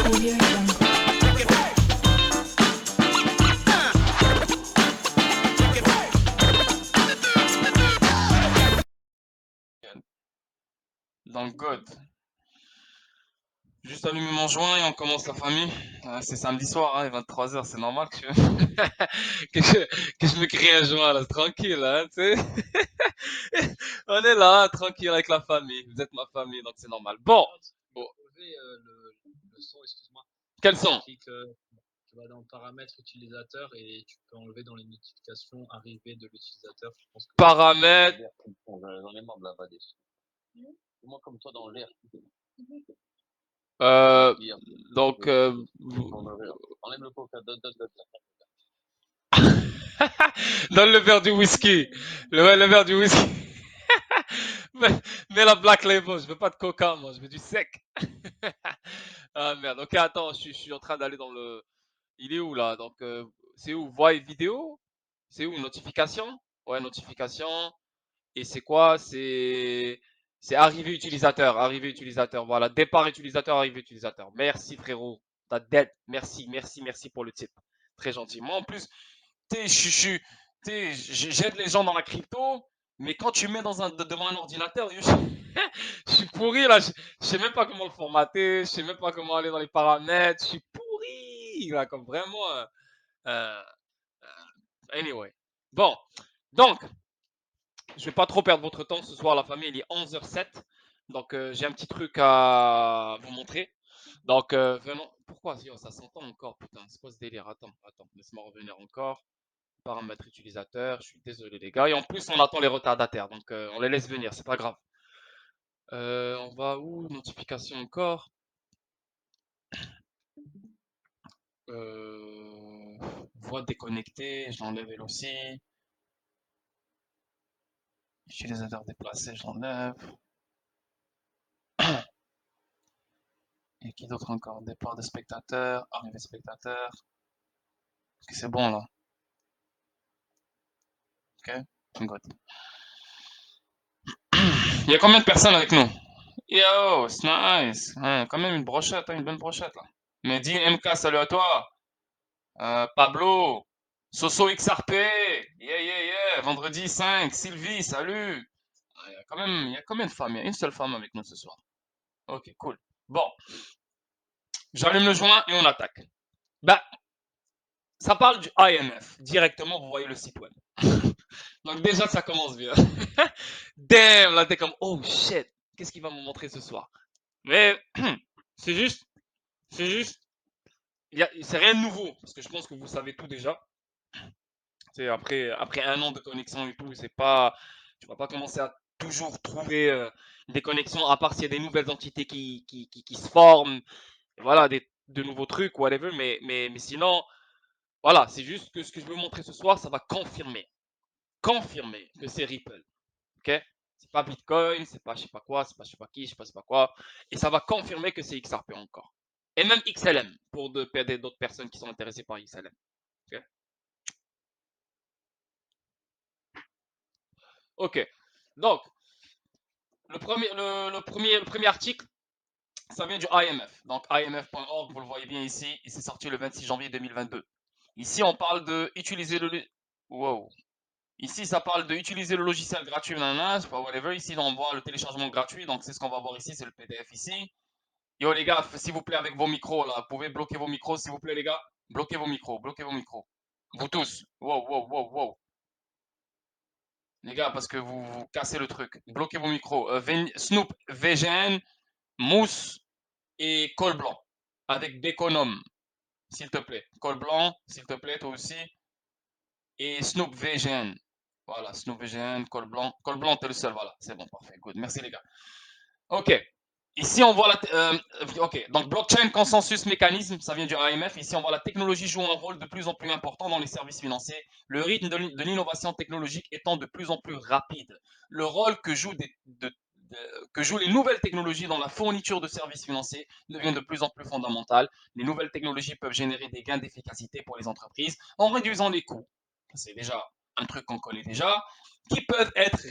Audio Jungle. Donc, good. Juste allumer mon joint et on commence la famille. C'est samedi soir, hein, 23h, c'est normal que que je me crée un joint, là, tranquille, hein, tu sais. On est là, tranquille avec la famille. Vous êtes ma famille, donc c'est normal. Bon. Bon. Enlever le son, excuse-moi. Quel son? Tu vas dans paramètres utilisateur et tu peux enlever dans les notifications arrivées de l'utilisateur. Je pense que Paramètres. j'en ai marre de la vader. Moi comme toi dans l'air. Donc, Enlève le coca, donne. donne le verre du whisky. Le verre du whisky. Mets la Black Label, je veux pas de coca, moi, je veux du sec. Ah merde, ok, attends, je suis en train d'aller dans le. Il est où là? Donc, c'est où? Voix et vidéo? C'est où? Notification? Ouais, notification. Et c'est quoi? C'est arrivée utilisateur, arrivée utilisateur. Voilà, départ utilisateur, arrivée utilisateur. Merci frérot, t'as dead. Merci pour le tip. Très gentil. Moi en plus, tu sais, j'aide les gens dans la crypto, mais quand tu mets devant un ordinateur, je suis pourri là. Je sais même pas comment le formater, je sais même pas comment aller dans les paramètres. Je suis pourri là, comme vraiment. Euh, anyway. Bon, donc. Je vais pas trop perdre votre temps ce soir, la famille. Il est 11h07. Donc, j'ai un petit truc à vous montrer. Donc, venons. Pourquoi ça s'entend encore? Putain, c'est quoi ce délire? Attends, laisse-moi revenir encore. Paramètres utilisateurs. Je suis désolé, les gars. Et en plus, on attend les retardataires. Donc, on les laisse venir. C'est pas grave. On va où? Notification encore. Voix déconnectée. Je l'enlève elle aussi. Utilisateur déplacé. Je l'enlève. Et qui d'autre encore? Départ de spectateur, arrivée spectateur. Ok, c'est bon là. Ok, good. Il y a combien de personnes avec nous? Yo, c'est nice. Ouais, quand même une brochette, hein, une bonne brochette là. Mais dis MK, salut à toi. Pablo, Soso XRP, yeah. Vendredi 5, Sylvie, salut. Ah, il y a combien de femmes? Il y a une seule femme avec nous ce soir. Ok, cool. Bon, j'allume le joint et on attaque. Bah, ça parle du IMF. Directement, vous voyez le site web. Donc déjà, ça commence bien. Damn, là, t'es comme, oh shit, qu'est-ce qu'il va me montrer ce soir? Mais c'est juste, c'est rien de nouveau, parce que je pense que vous savez tout déjà. C'est après un an de connexion et tout, tu vas pas commencer à toujours trouver des connexions, à part s'il y a des nouvelles entités qui se forment, voilà, de nouveaux trucs, whatever, mais sinon, voilà, c'est juste que ce que je veux montrer ce soir, ça va confirmer que c'est Ripple. Ok? C'est pas Bitcoin, c'est pas je sais pas quoi, c'est pas je sais pas qui, je sais pas quoi. Et ça va confirmer que c'est XRP encore. Et même XLM, pour d'autres personnes qui sont intéressées par XLM. Ok? Ok. Donc, le premier article, ça vient du IMF. Donc, IMF.org, vous le voyez bien ici, et c'est sorti le 26 janvier 2022. Ici, on parle de utiliser le. Wow. Ici, ça parle d'utiliser le logiciel gratuit, nanana, pas whatever. Ici, on voit le téléchargement gratuit, donc c'est ce qu'on va voir ici, c'est le PDF ici. Yo les gars, s'il vous plaît, avec vos micros là, vous pouvez bloquer vos micros, s'il vous plaît les gars. Bloquez vos micros, bloquez vos micros. Vous tous. Wow. Les gars, parce que vous cassez le truc. Bloquez vos micros. Snoop, VGN, Mousse et Col Blanc. Avec Béconome, s'il te plaît. Col Blanc, s'il te plaît, toi aussi. Et Snoop VGN. Voilà, Snoop VGN, Col Blanc. Col Blanc, t'es le seul, voilà. C'est bon, parfait, good. Merci les gars. Ok. Ici, on voit ok, donc blockchain, consensus, mécanisme, ça vient du AMF. Ici, on voit la technologie joue un rôle de plus en plus important dans les services financiers. Le rythme de l'innovation technologique étant de plus en plus rapide. Le rôle que jouent les nouvelles technologies dans la fourniture de services financiers devient de plus en plus fondamental. Les nouvelles technologies peuvent générer des gains d'efficacité pour les entreprises en réduisant les coûts. C'est déjà un truc qu'on connaît déjà, qui peuvent être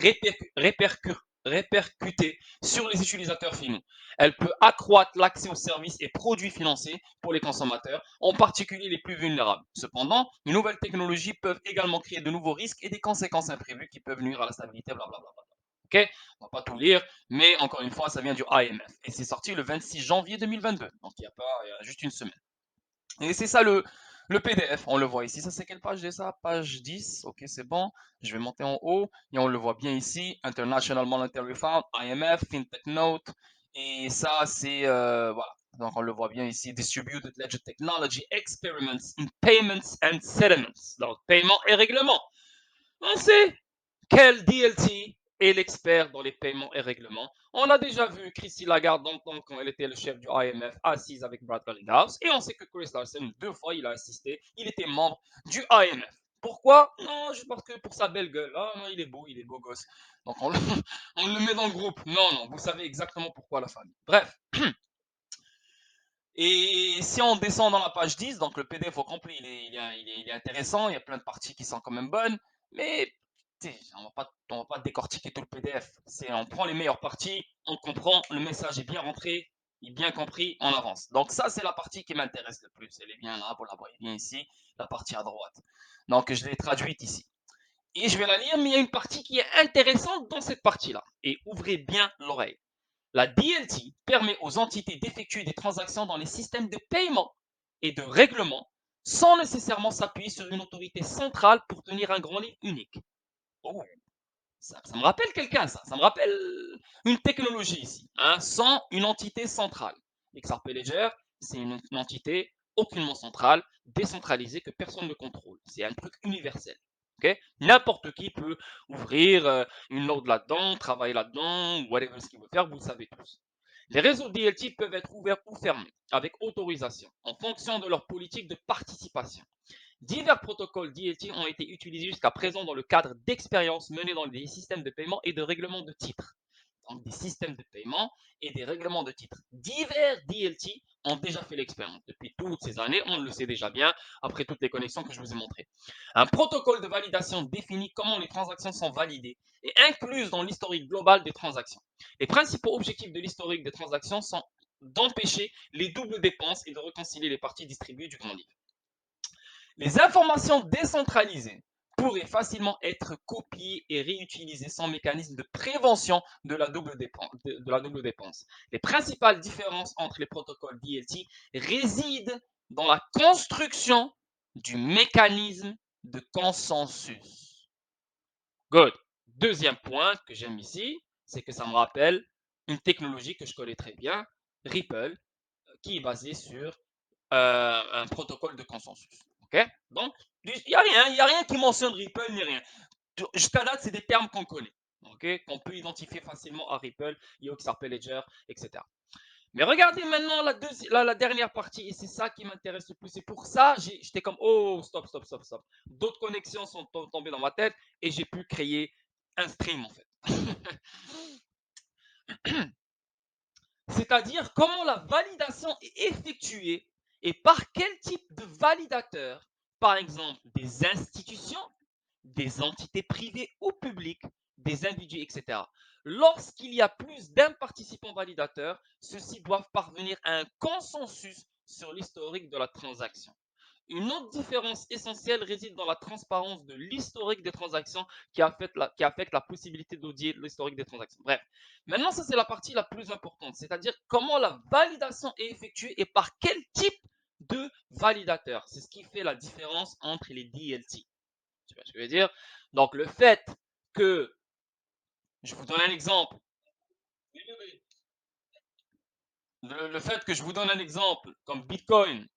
répercuter sur les utilisateurs finaux. Elle peut accroître l'accès aux services et produits financiers pour les consommateurs, en particulier les plus vulnérables. Cependant, les nouvelles technologies peuvent également créer de nouveaux risques et des conséquences imprévues qui peuvent nuire à la stabilité, blablabla. Ok, on va pas tout lire, mais encore une fois, ça vient du IMF et c'est sorti le 26 janvier 2022, donc il y a juste une semaine. Et c'est ça le PDF, on le voit ici. Ça, c'est quelle page déjà? Page 10. Ok, c'est bon. Je vais monter en haut et on le voit bien ici. International Monetary Fund, IMF, FinTech Note. Et ça, c'est, voilà. Donc, on le voit bien ici. Distributed Ledger Technology Experiments in Payments and Settlements. Donc, paiement et règlement. On sait quel DLT est l'expert dans les paiements et règlements. On a déjà vu Christy Lagarde dans le temps quand elle était le chef du IMF assise avec Brad Garlinghouse. Et on sait que Chris Larsen, 2 fois, il a assisté. Il était membre du IMF. Pourquoi? Non, juste parce que pour sa belle gueule. Ah non, il est beau gosse. Donc on le, on le met dans le groupe. Non, non, vous savez exactement pourquoi la famille. Bref. Et si on descend dans la page 10, donc le PDF au complet, il est intéressant, il y a plein de parties qui sont quand même bonnes, mais on va pas décortiquer tout le PDF. On prend les meilleures parties, on comprend, le message est bien rentré, il est bien compris, on avance. Donc ça, c'est la partie qui m'intéresse le plus. Elle est bien là, vous la voyez bien ici, la partie à droite. Donc je l'ai traduite ici. Et je vais la lire, mais il y a une partie qui est intéressante dans cette partie-là. Et ouvrez bien l'oreille. La DLT permet aux entités d'effectuer des transactions dans les systèmes de paiement et de règlement sans nécessairement s'appuyer sur une autorité centrale pour tenir un grand livre unique. Oh, ça me rappelle quelqu'un, ça. Ça me rappelle une technologie ici, hein, sans une entité centrale. XRP Ledger, c'est une entité aucunement centrale, décentralisée, que personne ne contrôle. C'est un truc universel. Okay? N'importe qui peut ouvrir une node là-dedans, travailler là-dedans, whatever ce qu'il veut faire, vous le savez tous. Les réseaux DLT peuvent être ouverts ou fermés, avec autorisation, en fonction de leur politique de participation. Divers protocoles DLT ont été utilisés jusqu'à présent dans le cadre d'expériences menées dans des systèmes de paiement et de règlement de titres. Donc, des systèmes de paiement et des règlements de titres. Divers DLT ont déjà fait l'expérience. Depuis toutes ces années, on le sait déjà bien, après toutes les connexions que je vous ai montrées. Un protocole de validation définit comment les transactions sont validées et incluses dans l'historique global des transactions. Les principaux objectifs de l'historique des transactions sont d'empêcher les doubles dépenses et de réconcilier les parties distribuées du grand livre. Les informations décentralisées pourraient facilement être copiées et réutilisées sans mécanisme de prévention de la double dépense. Les principales différences entre les protocoles DLT résident dans la construction du mécanisme de consensus. Good. Deuxième point que j'aime ici, c'est que ça me rappelle une technologie que je connais très bien, Ripple, qui est basée sur un protocole de consensus. Ok? Donc, il n'y a rien qui mentionne Ripple ni rien. Jusqu'à date, c'est des termes qu'on connaît, ok? Qu'on peut identifier facilement à Ripple, XRP Ledger, etc. Mais regardez maintenant la dernière partie, et c'est ça qui m'intéresse le plus. Et pour ça, j'étais comme, oh, stop, stop, stop, stop. D'autres connexions sont tombées dans ma tête et j'ai pu créer un stream en fait. C'est-à-dire comment la validation est effectuée et par quel type de validateur, par exemple des institutions, des entités privées ou publiques, des individus, etc. Lorsqu'il y a plus d'un participant validateur, ceux-ci doivent parvenir à un consensus sur l'historique de la transaction. Une autre différence essentielle réside dans la transparence de l'historique des transactions qui affecte la possibilité d'auditer l'historique des transactions. Bref, maintenant ça c'est la partie la plus importante, c'est-à-dire comment la validation est effectuée et par quel type de validateur. C'est ce qui fait la différence entre les DLT. Tu vois ce que je veux dire? Donc le fait que, je vous donne un exemple, le fait que je vous donne un exemple comme Bitcoin,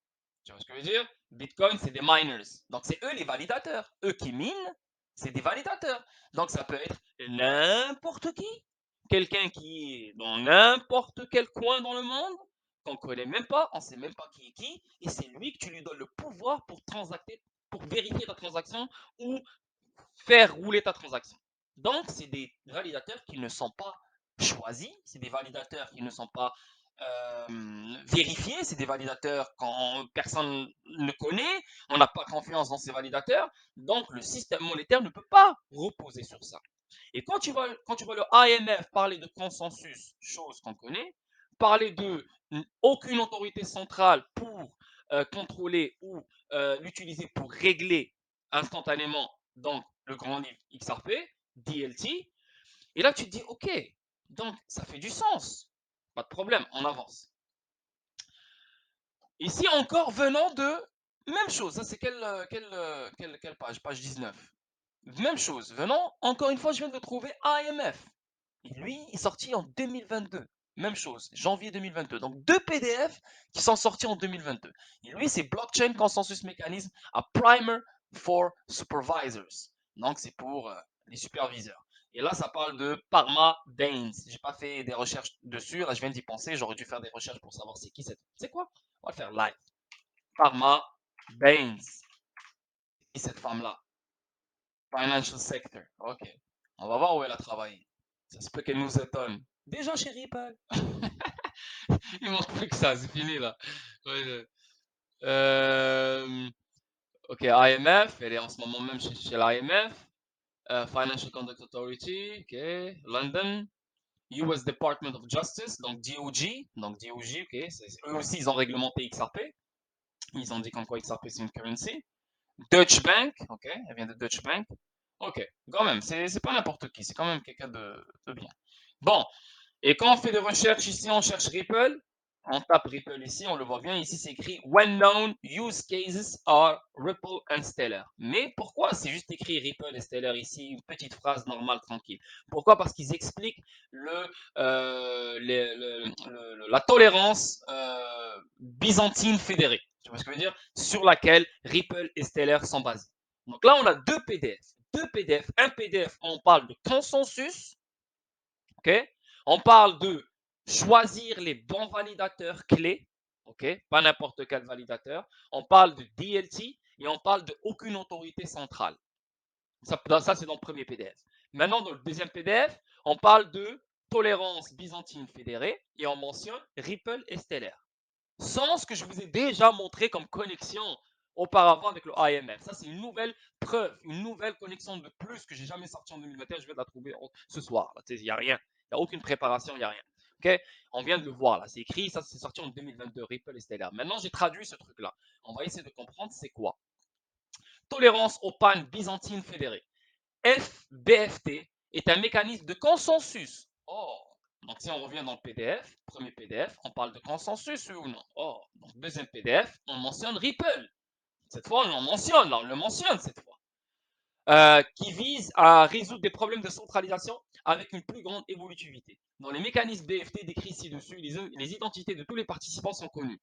tu vois ce que je veux dire? Bitcoin, c'est des miners. Donc, c'est eux les validateurs. Eux qui minent, c'est des validateurs. Donc, ça peut être n'importe qui. Quelqu'un qui est dans n'importe quel coin dans le monde, qu'on ne connaît même pas, on ne sait même pas qui est qui, et c'est lui que tu lui donnes le pouvoir pour transacter, pour vérifier ta transaction ou faire rouler ta transaction. Donc, c'est des validateurs qui ne sont pas choisis, c'est des validateurs qui ne sont pas vérifiés, c'est des validateurs quand personne ne connaît, on n'a pas confiance dans ces validateurs, donc le système monétaire ne peut pas reposer sur ça. Et quand tu vois le IMF parler de consensus, chose qu'on connaît, parler de aucune autorité centrale pour contrôler ou l'utiliser pour régler instantanément donc le grand livre XRP, DLT, et là tu te dis ok, donc ça fait du sens, pas de problème, on avance. Ici encore venant de même chose, ça c'est quelle page? Page 19. Même chose, venant, encore une fois, je viens de trouver IMF. Et lui, il est sorti en 2022. Même chose, janvier 2022. Donc, deux PDF qui sont sortis en 2022. Et lui, c'est Blockchain Consensus Mechanism, a Primer for Supervisors. Donc, c'est pour les superviseurs. Et là, ça parle de Parma Baines. J'ai pas fait des recherches dessus. Là, je viens d'y penser. J'aurais dû faire des recherches pour savoir c'est qui cette. C'est quoi? On va le faire live. Parma Baines. Et cette femme-là. Financial sector. OK. On va voir où elle a travaillé. Ça se peut qu'elle nous étonne. Déjà chez Ripple. Il manque plus que ça, c'est fini là. Ouais, OK, IMF, elle est en ce moment même chez l'IMF. Financial Conduct Authority, OK. London. US Department of Justice, donc DOJ. Donc DOJ, OK. Eux aussi, ils ont réglementé XRP. Ils ont dit comme quoi XRP c'est une currency. Deutsche Bank, ok, elle vient de Deutsche Bank. Ok, quand même, c'est pas n'importe qui, c'est quand même quelqu'un de bien. Bon, et quand on fait des recherches ici, on cherche Ripple, on tape Ripple ici, on le voit bien, ici c'est écrit When known use cases are Ripple and Stellar. Mais pourquoi c'est juste écrit Ripple et Stellar ici, une petite phrase normale, tranquille? Pourquoi? Parce qu'ils expliquent la tolérance byzantine fédérée. Tu vois ce que je veux dire? Sur laquelle Ripple et Stellar sont basés. Donc là, on a deux PDF. Deux PDF. Un PDF, on parle de consensus. OK? On parle de choisir les bons validateurs clés. OK? Pas n'importe quel validateur. On parle de DLT et on parle de aucune autorité centrale. Ça c'est dans le premier PDF. Maintenant, dans le deuxième PDF, on parle de tolérance byzantine fédérée et on mentionne Ripple et Stellar. Sans ce que je vous ai déjà montré comme connexion auparavant avec le IMF. Ça, c'est une nouvelle preuve, une nouvelle connexion de plus que j'ai jamais sortie en 2021. Je vais la trouver ce soir. Il n'y a rien. Il n'y a aucune préparation, il n'y a rien. OK? On vient de le voir là. C'est écrit, ça c'est sorti en 2022, Ripple et Stellar. Maintenant, j'ai traduit ce truc-là. On va essayer de comprendre c'est quoi. Tolérance aux pannes byzantines fédérées. FBFT est un mécanisme de consensus. Oh, donc si on revient dans le PDF, premier PDF, on parle de consensus ou non? Oh, donc deuxième PDF, on mentionne Ripple. Cette fois, on le mentionne cette fois. Qui vise à résoudre des problèmes de centralisation avec une plus grande évolutivité. Dans les mécanismes BFT décrits ci-dessus, les identités de tous les participants sont connues.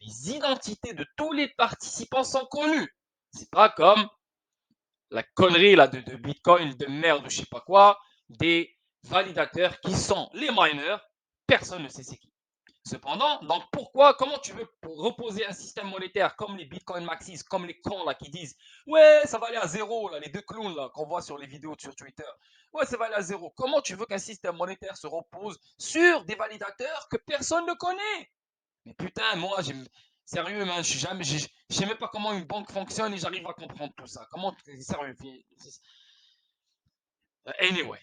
Les identités de tous les participants sont connues. C'est pas comme la connerie là de Bitcoin, de merde, de je sais pas quoi, des validateurs qui sont les miners, personne ne sait c'est qui. Cependant, donc comment tu veux reposer un système monétaire comme les Bitcoin Maxis, comme les cons là qui disent ouais, ça va aller à zéro, là, les deux clowns là qu'on voit sur les vidéos sur Twitter. Ouais, ça va aller à zéro. Comment tu veux qu'un système monétaire se repose sur des validateurs que personne ne connaît? Mais putain, moi, sérieux, man, je sais même pas comment une banque fonctionne et j'arrive à comprendre tout ça. Comment, sérieux, anyway.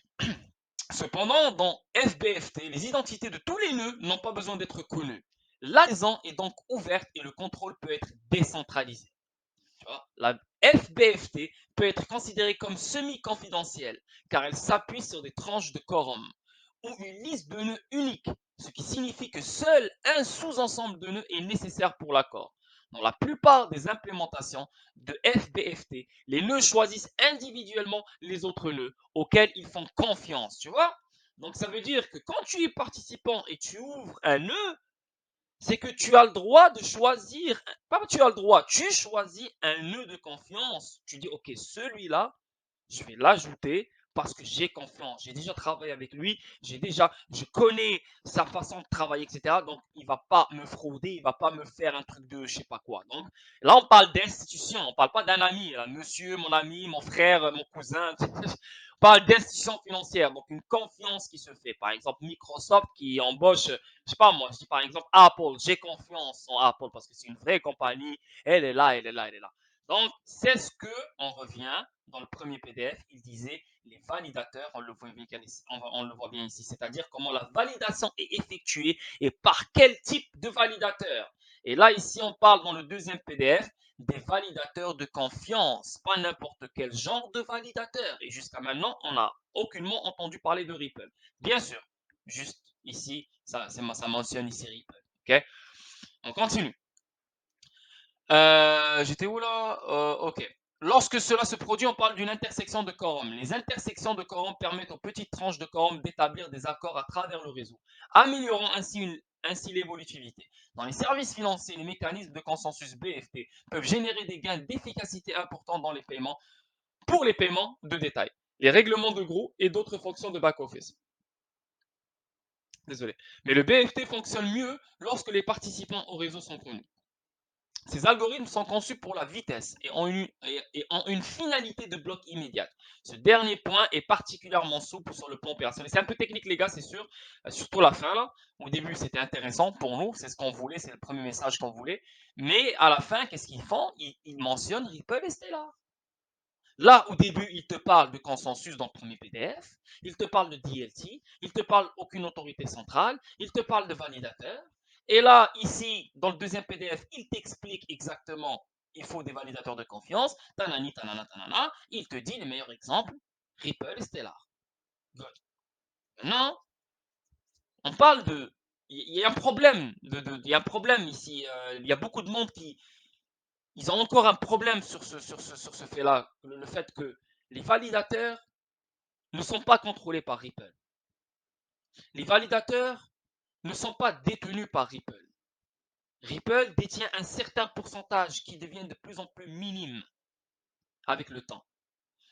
Cependant, dans FBFT, les identités de tous les nœuds n'ont pas besoin d'être connues. L'adhésion est donc ouverte et le contrôle peut être décentralisé. Tu vois, la FBFT peut être considérée comme semi-confidentielle car elle s'appuie sur des tranches de quorum ou une liste de nœuds unique, ce qui signifie que seul un sous-ensemble de nœuds est nécessaire pour l'accord. Dans la plupart des implémentations de FBFT, les nœuds choisissent individuellement les autres nœuds auxquels ils font confiance, tu vois? Donc ça veut dire que quand tu es participant et tu ouvres un nœud, c'est que tu as le droit de choisir, pas tu as le droit, tu choisis un nœud de confiance. Tu dis, ok, celui-là, je vais l'ajouter parce que j'ai confiance. J'ai déjà travaillé avec lui, je connais sa façon de travailler, etc. Donc, il ne va pas me frauder, il ne va pas me faire un truc de je sais pas quoi. Donc, là, on parle d'institution, on ne parle pas d'un ami, là, monsieur, mon ami, mon frère, mon cousin. On parle d'institution financière, donc une confiance qui se fait. Par exemple, Microsoft qui embauche, je sais pas moi, je dis par exemple Apple, j'ai confiance en Apple parce que c'est une vraie compagnie, elle est là, elle est là, elle est là. Donc, c'est ce que on revient dans le premier PDF. Il disait les validateurs, on le voit bien ici, c'est-à-dire comment la validation est effectuée et par quel type de validateur. Et là, ici, on parle dans le deuxième PDF des validateurs de confiance, pas n'importe quel genre de validateur. Et jusqu'à maintenant, on n'a aucunement entendu parler de Ripple. Bien sûr, juste ici, ça mentionne ici Ripple. Ok, on continue. J'étais où là? Ok. Lorsque cela se produit, on parle d'une intersection de quorum. Les intersections de quorum permettent aux petites tranches de quorum d'établir des accords à travers le réseau, améliorant ainsi l'évolutivité. Dans les services financiers, les mécanismes de consensus BFT peuvent générer des gains d'efficacité importants dans les paiements, pour les paiements de détail, les règlements de gros et d'autres fonctions de back-office. Désolé. Mais le BFT fonctionne mieux lorsque les participants au réseau sont connus. Ces algorithmes sont conçus pour la vitesse et ont une finalité de bloc immédiate. Ce dernier point est particulièrement souple sur le plan opérationnel. C'est un peu technique, les gars, c'est sûr. Surtout la fin, là. Au début, c'était intéressant pour nous. C'est ce qu'on voulait. C'est le premier message qu'on voulait. Mais à la fin, qu'est-ce qu'ils font? Ils mentionnent Ripple et Stellar. Là, au début, ils te parlent de consensus dans le premier PDF. Ils te parlent de DLT. Ils te parlent aucune autorité centrale. Ils te parlent de validateur. Et là, ici, dans le deuxième PDF, il t'explique exactement, il faut des validateurs de confiance, tanani, tanana, tanana. Il te dit les meilleurs exemples, Ripple et Stellar. Good. Maintenant, on parle de... Il y a un problème, il y a un problème ici. Il y a beaucoup de monde qui... Ils ont encore un problème sur ce fait-là. Le fait que les validateurs ne sont pas contrôlés par Ripple. Les validateurs ne sont pas détenus par Ripple. Ripple détient un certain pourcentage qui devient de plus en plus minime avec le temps.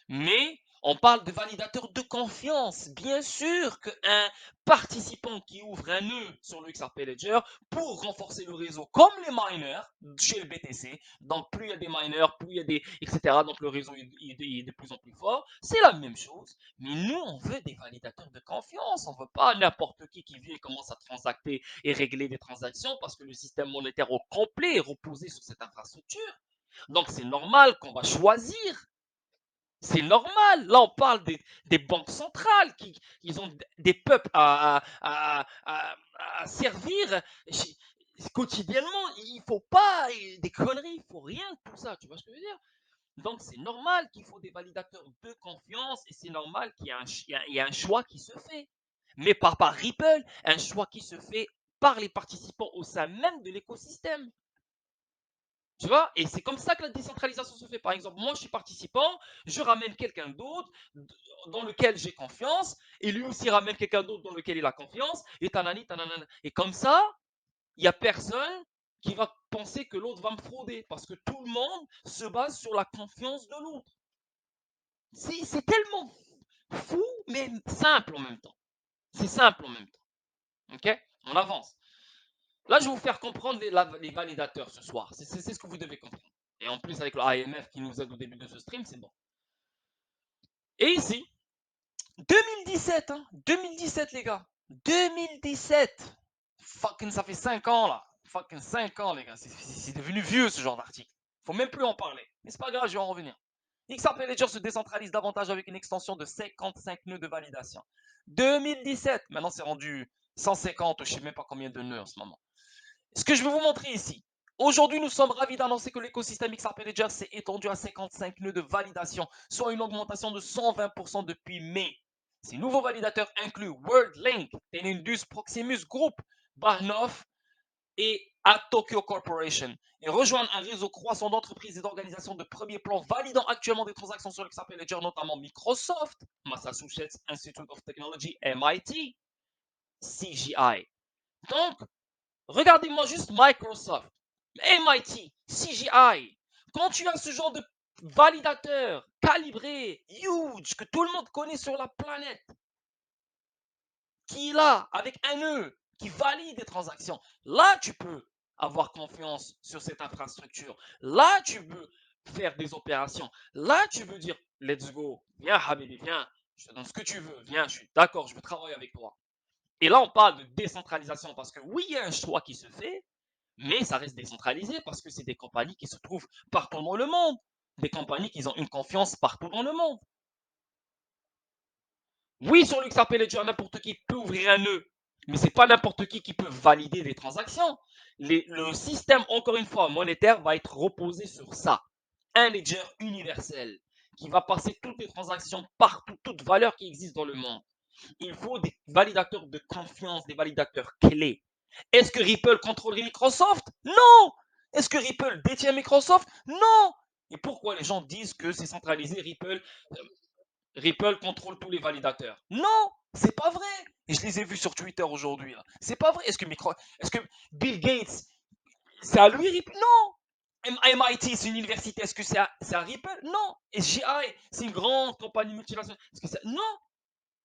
Mais on parle de validateur de confiance. Bien sûr qu'un participant qui ouvre un nœud sur le XRP Ledger pour renforcer le réseau, comme les miners chez le BTC, donc plus il y a des miners, plus il y a des, etc. Donc le réseau est de plus en plus fort. C'est la même chose. Mais nous, on veut des validateurs de confiance. On ne veut pas n'importe qui vient et commence à transacter et régler des transactions parce que le système monétaire au complet est reposé sur cette infrastructure. Donc c'est normal qu'on va choisir. C'est normal. Là, on parle des banques centrales qui ils ont des peuples à servir quotidiennement. Il ne faut pas des conneries, il ne faut rien de tout ça. Tu vois ce que je veux dire? Donc, c'est normal qu'il faut des validateurs de confiance et c'est normal qu'il y ait un choix qui se fait. Mais pas par Ripple, un choix qui se fait par les participants au sein même de l'écosystème. Tu vois? Et c'est comme ça que la décentralisation se fait. Par exemple, moi, je suis participant, je ramène quelqu'un d'autre dans lequel j'ai confiance, et lui aussi ramène quelqu'un d'autre dans lequel il a confiance, et tanani, tanana. Et comme ça, il n'y a personne qui va penser que l'autre va me frauder, parce que tout le monde se base sur la confiance de l'autre. C'est tellement fou, mais simple en même temps. C'est simple en même temps. Ok? On avance. Là, je vais vous faire comprendre les validateurs ce soir. C'est ce que vous devez comprendre. Et en plus, avec le AMF qui nous aide au début de ce stream, c'est bon. Et ici, 2017, hein, 2017, les gars. 2017. Fucking, ça fait 5 ans, là. Fucking 5 ans, les gars. C'est devenu vieux, ce genre d'article. Faut même plus en parler. Mais c'est pas grave, je vais en revenir. XRP Ledger se décentralise davantage avec une extension de 55 nœuds de validation. 2017. Maintenant, c'est rendu 150, je sais même pas combien de nœuds en ce moment. Ce que je vais vous montrer ici. Aujourd'hui, nous sommes ravis d'annoncer que l'écosystème XRP Ledger s'est étendu à 55 nœuds de validation, soit une augmentation de 120% depuis mai. Ces nouveaux validateurs incluent WorldLink, Tenendus Proximus Group, Bahnhof et Tokyo Corporation et rejoignent un réseau croissant d'entreprises et d'organisations de premier plan validant actuellement des transactions sur XRP Ledger, notamment Microsoft, Massachusetts Institute of Technology, MIT, CGI. Donc, regardez-moi juste Microsoft, MIT, CGI. Quand tu as ce genre de validateur calibré, huge, que tout le monde connaît sur la planète, qui est là avec un nœud, qui valide des transactions, là tu peux avoir confiance sur cette infrastructure. Là tu peux faire des opérations. Là tu veux dire, let's go, viens Habibi, viens, je te donne ce que tu veux, viens, je suis d'accord, je veux travailler avec toi. Et là on parle de décentralisation parce que oui, il y a un choix qui se fait, mais ça reste décentralisé parce que c'est des compagnies qui se trouvent partout dans le monde. des compagnies qui ont une confiance partout dans le monde. Oui, sur l'XRP Ledger, n'importe qui peut ouvrir un nœud, mais c'est pas n'importe qui peut valider des transactions. Le système, encore une fois, monétaire va être reposé sur ça. Un ledger universel qui va passer toutes les transactions partout, toute valeur qui existe dans le monde. Il faut des validateurs de confiance, des validateurs clés. Est-ce que Ripple contrôle Microsoft? Non. Est-ce que Ripple détient Microsoft? Non. Et pourquoi les gens disent que c'est centralisé, Ripple contrôle tous les validateurs? Non, c'est pas vrai. Et je les ai vus sur Twitter aujourd'hui. C'est pas vrai. Est-ce que Bill Gates, c'est à lui Ripple? Non. MIT, c'est une université. Est-ce que c'est à Ripple? Non. SGI, c'est une grande compagnie multinationale. Est-ce que c'est... Non.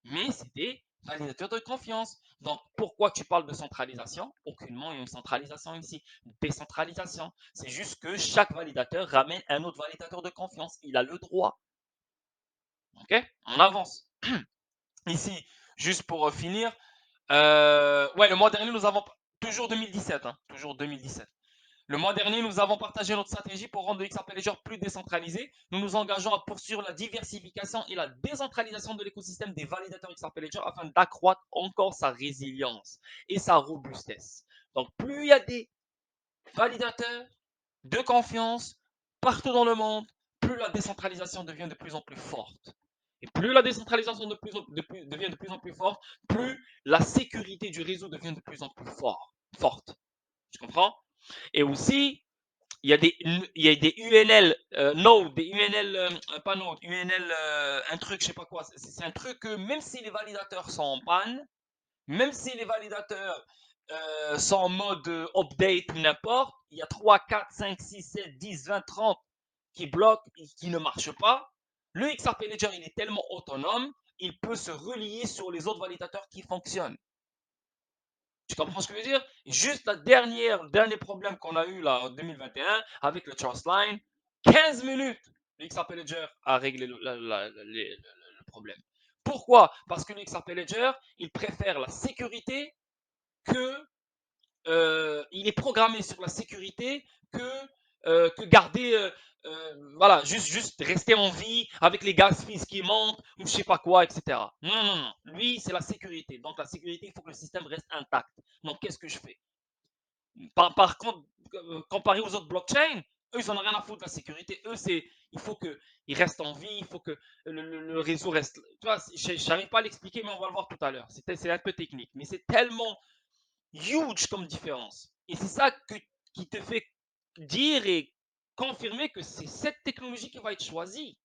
Mais c'est des validateurs de confiance. Donc, pourquoi tu parles de centralisation? Aucunement, il y a une centralisation ici. Décentralisation. C'est juste que chaque validateur ramène un autre validateur de confiance. Il a le droit. OK? On avance. Ici, juste pour finir, ouais, le mois dernier, nous avons toujours 2017, hein, toujours 2017. Le mois dernier, nous avons partagé notre stratégie pour rendre le XRP Ledger plus décentralisé. Nous nous engageons à poursuivre la diversification et la décentralisation de l'écosystème des validateurs XRP Ledger afin d'accroître encore sa résilience et sa robustesse. Donc, plus il y a des validateurs de confiance partout dans le monde, plus la décentralisation devient de plus en plus forte. Et plus la décentralisation devient de plus en plus forte, plus la sécurité du réseau devient de plus en plus forte. Tu comprends? Et aussi, il y a des UNL, Node, des UNL, pas Node, UNL, un truc, je sais pas quoi. C'est un truc que même si les validateurs sont en panne, même si les validateurs sont en mode update ou n'importe, il y a 3, 4, 5, 6, 7, 10, 20, 30 qui bloquent, qui ne marchent pas. Le XRP Ledger, il est tellement autonome, il peut se relier sur les autres validateurs qui fonctionnent. Tu comprends ce que je veux dire? Juste le dernier problème qu'on a eu là en 2021 avec le Trustline, 15 minutes, le XRP Ledger a réglé le problème. Pourquoi? Parce que le XRP Ledger, il préfère la sécurité que il est programmé sur la sécurité que garder, voilà, juste rester en vie avec les gaz fees qui montent ou je sais pas quoi, etc. Non, non, non. Lui, c'est la sécurité. Donc la sécurité, il faut que le système reste intact. Donc qu'est-ce que je fais? Par contre, comparé aux autres blockchains, eux, ils n'en ont rien à foutre de la sécurité. Eux, il faut qu'ils restent en vie, il faut que le réseau reste. Tu vois, je n'arrive pas à l'expliquer, mais on va le voir tout à l'heure. C'est un peu technique, mais c'est tellement huge comme différence. Et c'est ça qui te fait dire et confirmer que c'est cette technologie qui va être choisie.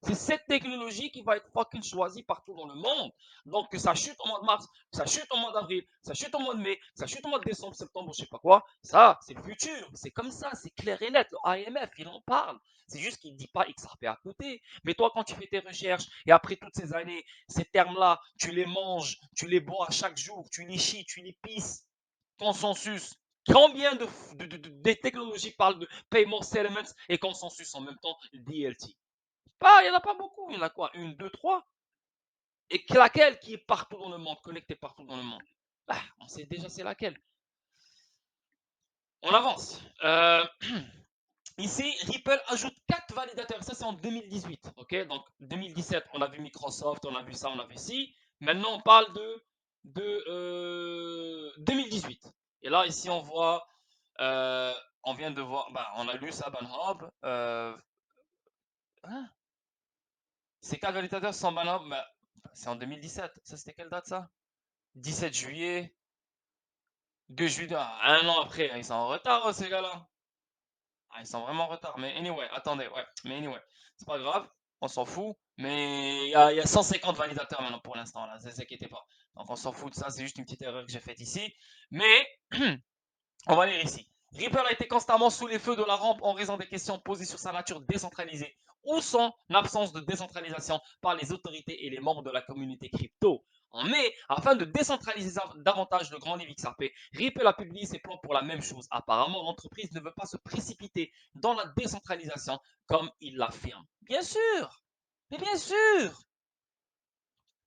C'est cette technologie qui va être fucking choisie partout dans le monde. Donc que ça chute au mois de mars, que ça chute au mois d'avril, que ça chute au mois de mai, que ça chute au mois de décembre, septembre, je sais pas quoi, ça, c'est le futur. C'est comme ça, c'est clair et net. Le IMF, il en parle. C'est juste qu'il ne dit pas XRP à côté. Mais toi, quand tu fais tes recherches et après toutes ces années, ces termes-là, tu les manges, tu les bois chaque jour, tu les chies, tu les pisses, consensus. Combien des technologies parlent de payment settlements et consensus en même temps, DLT? Pas, il n'y en a pas beaucoup. Il y en a quoi? Une, deux, trois? Et laquelle qui est partout dans le monde, connectée partout dans le monde? Bah, on sait déjà c'est laquelle. On avance. Ici, Ripple ajoute 4 validateurs. Ça, c'est en 2018. Ok, donc 2017, on a vu Microsoft, on a vu ça, on a vu ci. Maintenant, on parle de 2018. Et là, ici, on voit, on vient de voir, bah, on a lu ça, Banhub. Hein, ces 4 validateurs sont Banhub, bah, c'est en 2017. Ça, c'était quelle date, ça? 17 juillet, 2 juillet, un an après. Ils sont en retard, ces gars-là. Ah, ils sont vraiment en retard. Mais anyway, attendez, ouais. Mais anyway, c'est pas grave, on s'en fout. Mais il y a 150 validateurs maintenant pour l'instant, là, ne vous inquiétez pas. Donc on s'en fout de ça, c'est juste une petite erreur que j'ai faite ici. Mais on va lire ici. Ripple a été constamment sous les feux de la rampe en raison des questions posées sur sa nature décentralisée ou son absence de décentralisation par les autorités et les membres de la communauté crypto. En mai, afin de décentraliser davantage le grand livre XRP, Ripple a publié ses plans pour la même chose. Apparemment, l'entreprise ne veut pas se précipiter dans la décentralisation comme il l'affirme. Bien sûr, mais bien sûr,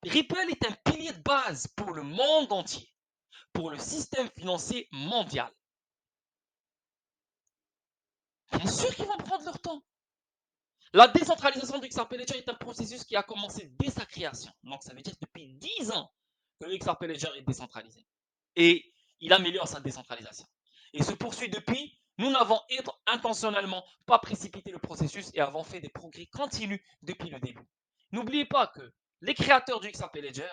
Ripple est un pilier de base pour le monde entier, pour le système financier mondial. Bien sûr qu'ils vont prendre leur temps. La décentralisation du XRP Ledger est un processus qui a commencé dès sa création. Donc, ça veut dire depuis 10 ans que le XRP Ledger est décentralisé. Et il améliore sa décentralisation. Et se poursuit depuis. Nous n'avons intentionnellement pas précipité le processus et avons fait des progrès continus depuis le début. N'oubliez pas que les créateurs du XRP Ledger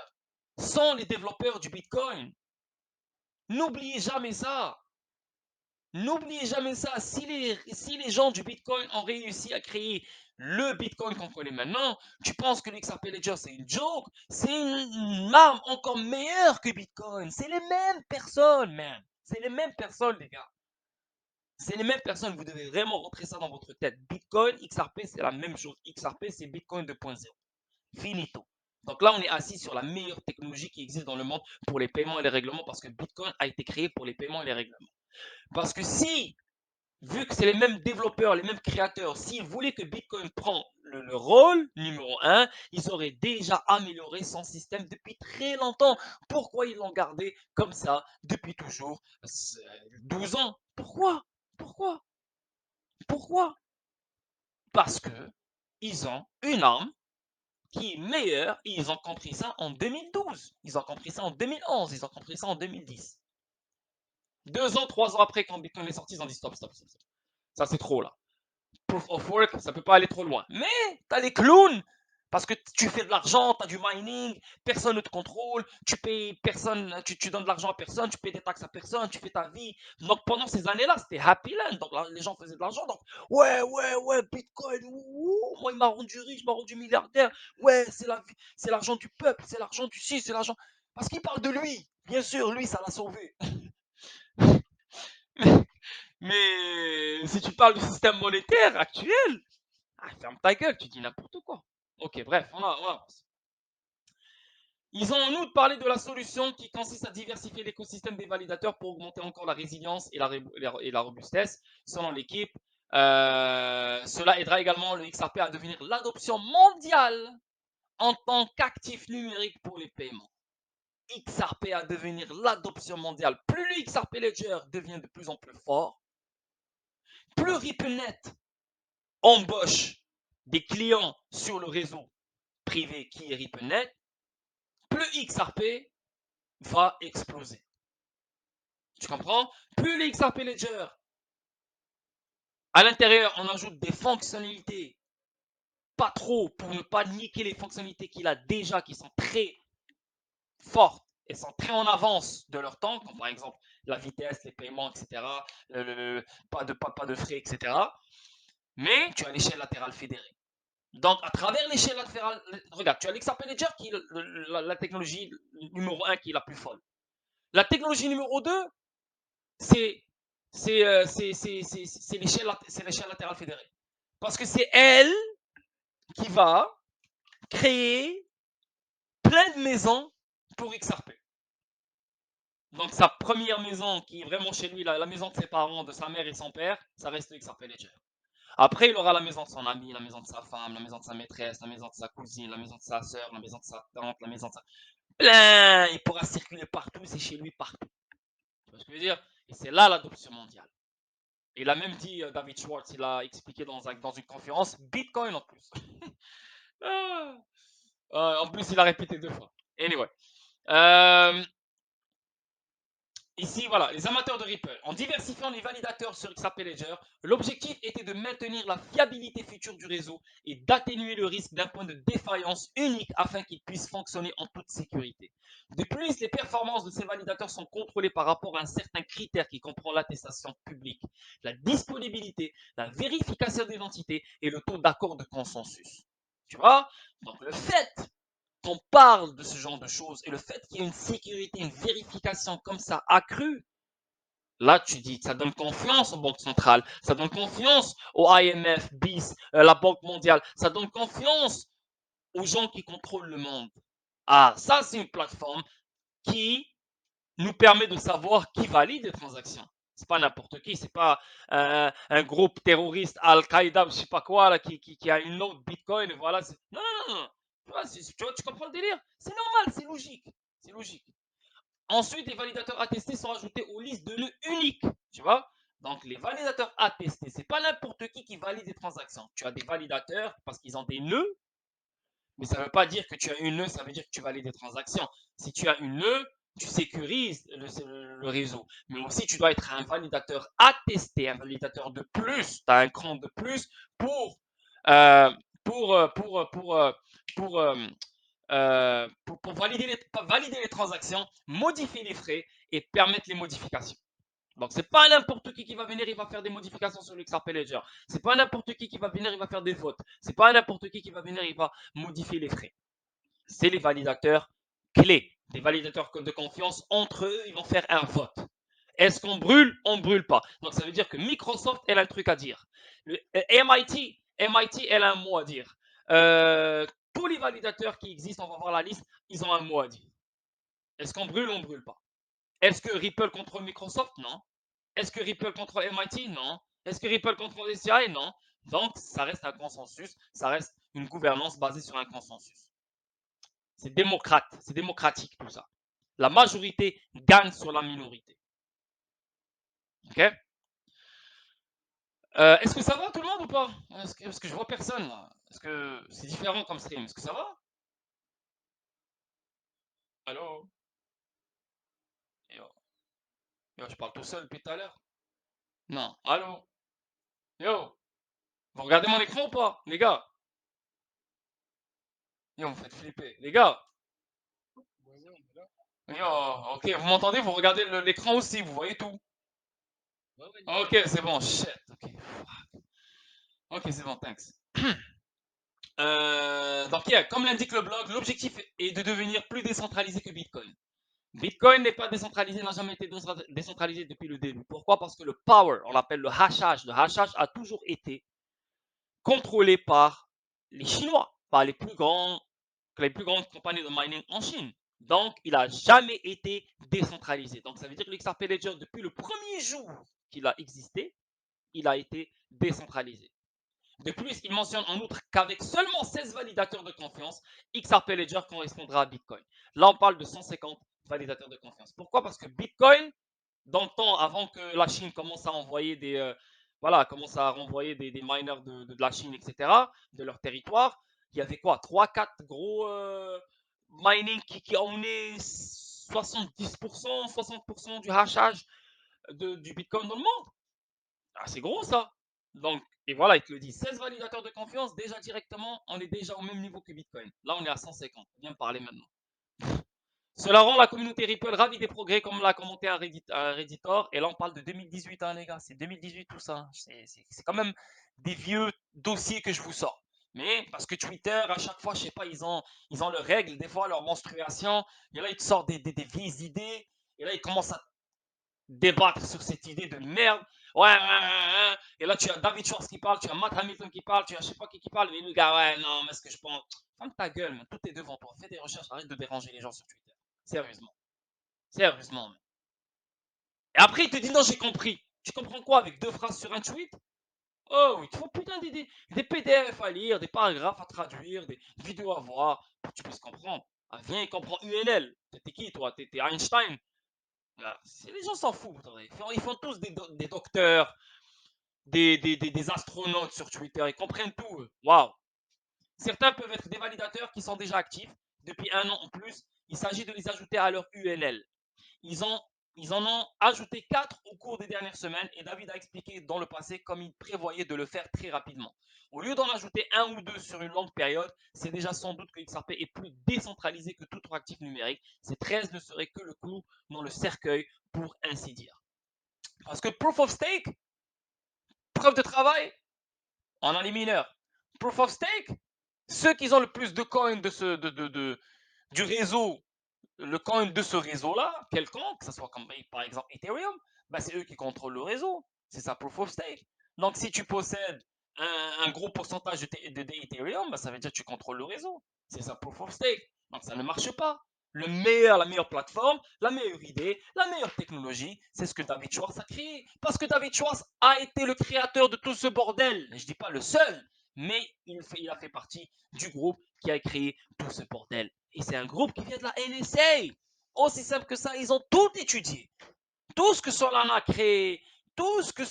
sont les développeurs du Bitcoin. N'oubliez jamais ça. N'oubliez jamais ça. Si les gens du Bitcoin ont réussi à créer le Bitcoin qu'on connaît maintenant, tu penses que l'XRP Ledger c'est une joke? C'est une arme encore meilleure que Bitcoin. C'est les mêmes personnes, man. C'est les mêmes personnes, les gars. C'est les mêmes personnes. Vous devez vraiment rentrer ça dans votre tête. Bitcoin, XRP, c'est la même chose. XRP, c'est Bitcoin 2.0. Finito. Donc là, on est assis sur la meilleure technologie qui existe dans le monde pour les paiements et les règlements parce que Bitcoin a été créé pour les paiements et les règlements. Parce que si, vu que c'est les mêmes développeurs, les mêmes créateurs, s'ils voulaient que Bitcoin prenne le rôle numéro 1, ils auraient déjà amélioré son système depuis très longtemps. Pourquoi ils l'ont gardé comme ça depuis toujours 12 ans? Pourquoi? Pourquoi? Pourquoi? Parce que ils ont une arme qui est meilleure et ils ont compris ça en 2012. Ils ont compris ça en 2011. Ils ont compris ça en 2010. 2 ans, 3 ans après, quand Bitcoin est sorti, ils ont dit stop, stop, stop. Ça, c'est trop là. Proof of work, ça peut pas aller trop loin. Mais tu as les clowns parce que tu fais de l'argent, tu as du mining, personne ne te contrôle, tu payes personne, tu donnes de l'argent à personne, tu payes des taxes à personne, tu fais ta vie. Donc pendant ces années-là, c'était happy land. Donc là, les gens faisaient de l'argent. Donc ouais, Bitcoin, moi il m'a rendu riche, il m'a rendu milliardaire. Ouais, c'est l'argent du peuple, c'est l'argent du ci, c'est l'argent. Parce qu'il parle de lui. Bien sûr, lui, ça l'a sauvé. Mais si tu parles du système monétaire actuel, ferme ta gueule, tu dis n'importe quoi. Ok, bref, on avance. Ils ont en outre parlé de la solution qui consiste à diversifier l'écosystème des validateurs pour augmenter encore la résilience et la robustesse. Selon l'équipe, cela aidera également le XRP à devenir l'adoption mondiale en tant qu'actif numérique pour les paiements. XRP à devenir l'adoption mondiale. Plus le XRP Ledger devient de plus en plus fort, plus RippleNet embauche des clients sur le réseau privé qui est RippleNet, plus XRP va exploser. Tu comprends? Plus les XRP Ledger, à l'intérieur, on ajoute des fonctionnalités, pas trop, pour ne pas niquer les fonctionnalités qu'il a déjà, qui sont très fortes et sont très en avance de leur temps, comme par exemple la vitesse, les paiements, etc., pas de frais, etc. Mais tu as l'échelle latérale fédérée. Donc, à travers l'échelle latérale, regarde, tu as l'XRP Ledger qui est la technologie numéro 1 qui est la plus folle. La technologie numéro 2, c'est l'échelle latérale fédérée. Parce que c'est elle qui va créer plein de maisons pour XRP. Donc, sa première maison qui est vraiment chez lui, la maison de ses parents, de sa mère et son père, ça reste le XRP Ledger. Après, il aura la maison de son ami, la maison de sa femme, la maison de sa maîtresse, la maison de sa cousine, la maison de sa soeur, la maison de sa tante, la maison de sa... Plein! Il pourra circuler partout, c'est chez lui partout. Tu vois ce que je veux dire? Et c'est là l'adoption mondiale. Il a même dit, David Schwartz, il a expliqué dans une conférence, Bitcoin en plus. En plus, il a répété 2 fois. Anyway. Ici, voilà, les amateurs de Ripple. En diversifiant les validateurs sur XRP Ledger, l'objectif était de maintenir la fiabilité future du réseau et d'atténuer le risque d'un point de défaillance unique afin qu'il puisse fonctionner en toute sécurité. De plus, les performances de ces validateurs sont contrôlées par rapport à un certain critère qui comprend l'attestation publique, la disponibilité, la vérification d'identité et le taux d'accord de consensus. Tu vois? Donc le fait qu'on parle de ce genre de choses et le fait qu'il y ait une sécurité, une vérification comme ça accrue, là tu dis, ça donne confiance aux banques centrales, ça donne confiance au IMF, BIS, la Banque mondiale, ça donne confiance aux gens qui contrôlent le monde. Ah, ça c'est une plateforme qui nous permet de savoir qui valide les transactions. C'est pas n'importe qui, c'est pas un groupe terroriste Al-Qaïda, je sais pas quoi, là, qui a une autre Bitcoin, et voilà. Non, non, non. Tu comprends le délire? C'est normal, c'est logique. C'est logique. Ensuite, les validateurs attestés sont ajoutés aux listes de nœuds uniques, tu vois. Donc, les validateurs attestés, c'est pas n'importe qui valide des transactions. Tu as des validateurs parce qu'ils ont des nœuds, mais ça ne veut pas dire que tu as une nœud, ça veut dire que tu valides des transactions. Si tu as une nœud, tu sécurises le réseau. Mais aussi, tu dois être un validateur attesté, un validateur de plus. Tu as un cran de plus pour, euh, pour, euh, pour, euh, pour, euh, pour, euh, pour valider les transactions, modifier les frais et permettre les modifications. Donc, c'est pas n'importe qui va venir, il va faire des modifications sur le XRP Ledger. C'est pas n'importe qui va venir, il va faire des votes. C'est pas n'importe qui va venir, il va modifier les frais. C'est les validateurs clés, des validateurs de confiance. Entre eux, ils vont faire un vote. Est-ce qu'on brûle? On ne brûle pas. Donc, ça veut dire que Microsoft, elle a un truc à dire. MIT, elle a un mot à dire. Tous les validateurs qui existent, on va voir la liste, ils ont un mot à dire. Est-ce qu'on brûle? On ne brûle pas. Est-ce que Ripple contre Microsoft? Non. Est-ce que Ripple contre MIT? Non. Est-ce que Ripple contre SCI? Non. Donc, ça reste un consensus, ça reste une gouvernance basée sur un consensus. C'est démocrate, c'est démocratique tout ça. La majorité gagne sur la minorité. Ok? Est-ce que ça va tout le monde ou pas? Est-ce que je vois personne là? Est-ce que c'est différent comme stream? Est-ce que ça va? Allô? Yo. Yo, je parle tout seul depuis tout à l'heure? Non. Allô? Yo! Vous regardez mon écran ou pas, les gars? Yo, vous me faites flipper. Les gars! Yo, ok, vous m'entendez? Vous regardez l'écran aussi, vous voyez tout? Ok, c'est bon, shit. Ok, ok, c'est bon, thanks. Donc, yeah, comme l'indique le blog, l'objectif est de devenir plus décentralisé que Bitcoin. Bitcoin n'est pas décentralisé, n'a jamais été décentralisé depuis le début. Pourquoi? Parce que le power, on l'appelle le hashage a toujours été contrôlé par les Chinois, par les plus grandes compagnies de mining en Chine. Donc, il n'a jamais été décentralisé. Donc, ça veut dire que l'XRP Ledger, depuis le premier jour qu'il a existé, il a été décentralisé. De plus, il mentionne en outre qu'avec seulement 16 validateurs de confiance, XRP Ledger correspondra à Bitcoin. Là, on parle de 150 validateurs de confiance. Pourquoi? Parce que Bitcoin, dans le temps, avant que la Chine commence à envoyer commence à renvoyer des miners de la Chine, etc., de leur territoire, il y avait quoi? 3-4 gros mining qui emmenaient 70%, 60% du hashage du Bitcoin dans le monde. Ah, c'est gros ça. Donc, et voilà, il te le dit, 16 validateurs de confiance, déjà directement, on est déjà au même niveau que Bitcoin. Là, on est à 150. Viens parler maintenant. Cela rend la communauté Ripple ravie des progrès, comme l'a commenté un Redditor. Et là, on parle de 2018, hein, les gars. C'est 2018 tout ça. C'est quand même des vieux dossiers que je vous sors. Mais parce que Twitter, à chaque fois, je sais pas, ils ont leurs règles, des fois, leur menstruation. Et là, ils te sortent des vieilles idées. Et là, ils commencent à débattre sur cette idée de merde. Ouais. Et là, tu as David Schwartz qui parle, tu as Matt Hamilton qui parle, tu as je sais pas qui parle. Mais le gars, ouais, non, mais ce que je pense. Ferme ta gueule, man. Tout est devant toi. Fais des recherches, arrête de déranger les gens sur Twitter. Sérieusement. Sérieusement, man. Et après, il te dit non, j'ai compris. Tu comprends quoi avec 2 phrases sur un tweet? Oh, il te faut putain des PDF à lire, des paragraphes à traduire, des vidéos à voir pour que tu puisses comprendre. Ah, viens et comprends UNL. T'es qui, toi? T'es Einstein? Là, les gens s'en foutent. Ils font tous des docteurs, des astronautes sur Twitter. Ils comprennent tout. Waouh. Certains peuvent être des validateurs qui sont déjà actifs depuis 1 an en plus. Il s'agit de les ajouter à leur UNL. Ils, ont, ils en ont ajouté 4 au cours des dernières semaines et David a expliqué dans le passé comme il prévoyait de le faire très rapidement. Au lieu d'en ajouter 1 ou 2 sur une longue période, c'est déjà sans doute que XRP est plus décentralisé que tout autre actif numérique. Ces 13 ne seraient que le clou dans le cercueil, pour ainsi dire. Parce que Proof of Stake, preuve de travail, on a les mineurs. Proof of Stake, ceux qui ont le plus de coins du réseau, le coin de ce réseau-là, quelconque, que ce soit comme par exemple Ethereum, bah, c'est eux qui contrôlent le réseau. C'est ça Proof of Stake. Donc si tu possèdes un gros pourcentage de Ethereum, bah, ça veut dire que tu contrôles le réseau. C'est ça Proof of Stake. Donc ça ne marche pas. La meilleure plateforme, la meilleure idée, la meilleure technologie, c'est ce que David Schwartz a créé. Parce que David Schwartz a été le créateur de tout ce bordel. Je ne dis pas le seul, mais il a fait partie du groupe qui a créé tout ce bordel. Et c'est un groupe qui vient de la NSA. Aussi simple que ça, ils ont tout étudié. Tout ce que Solana a créé, tout ce que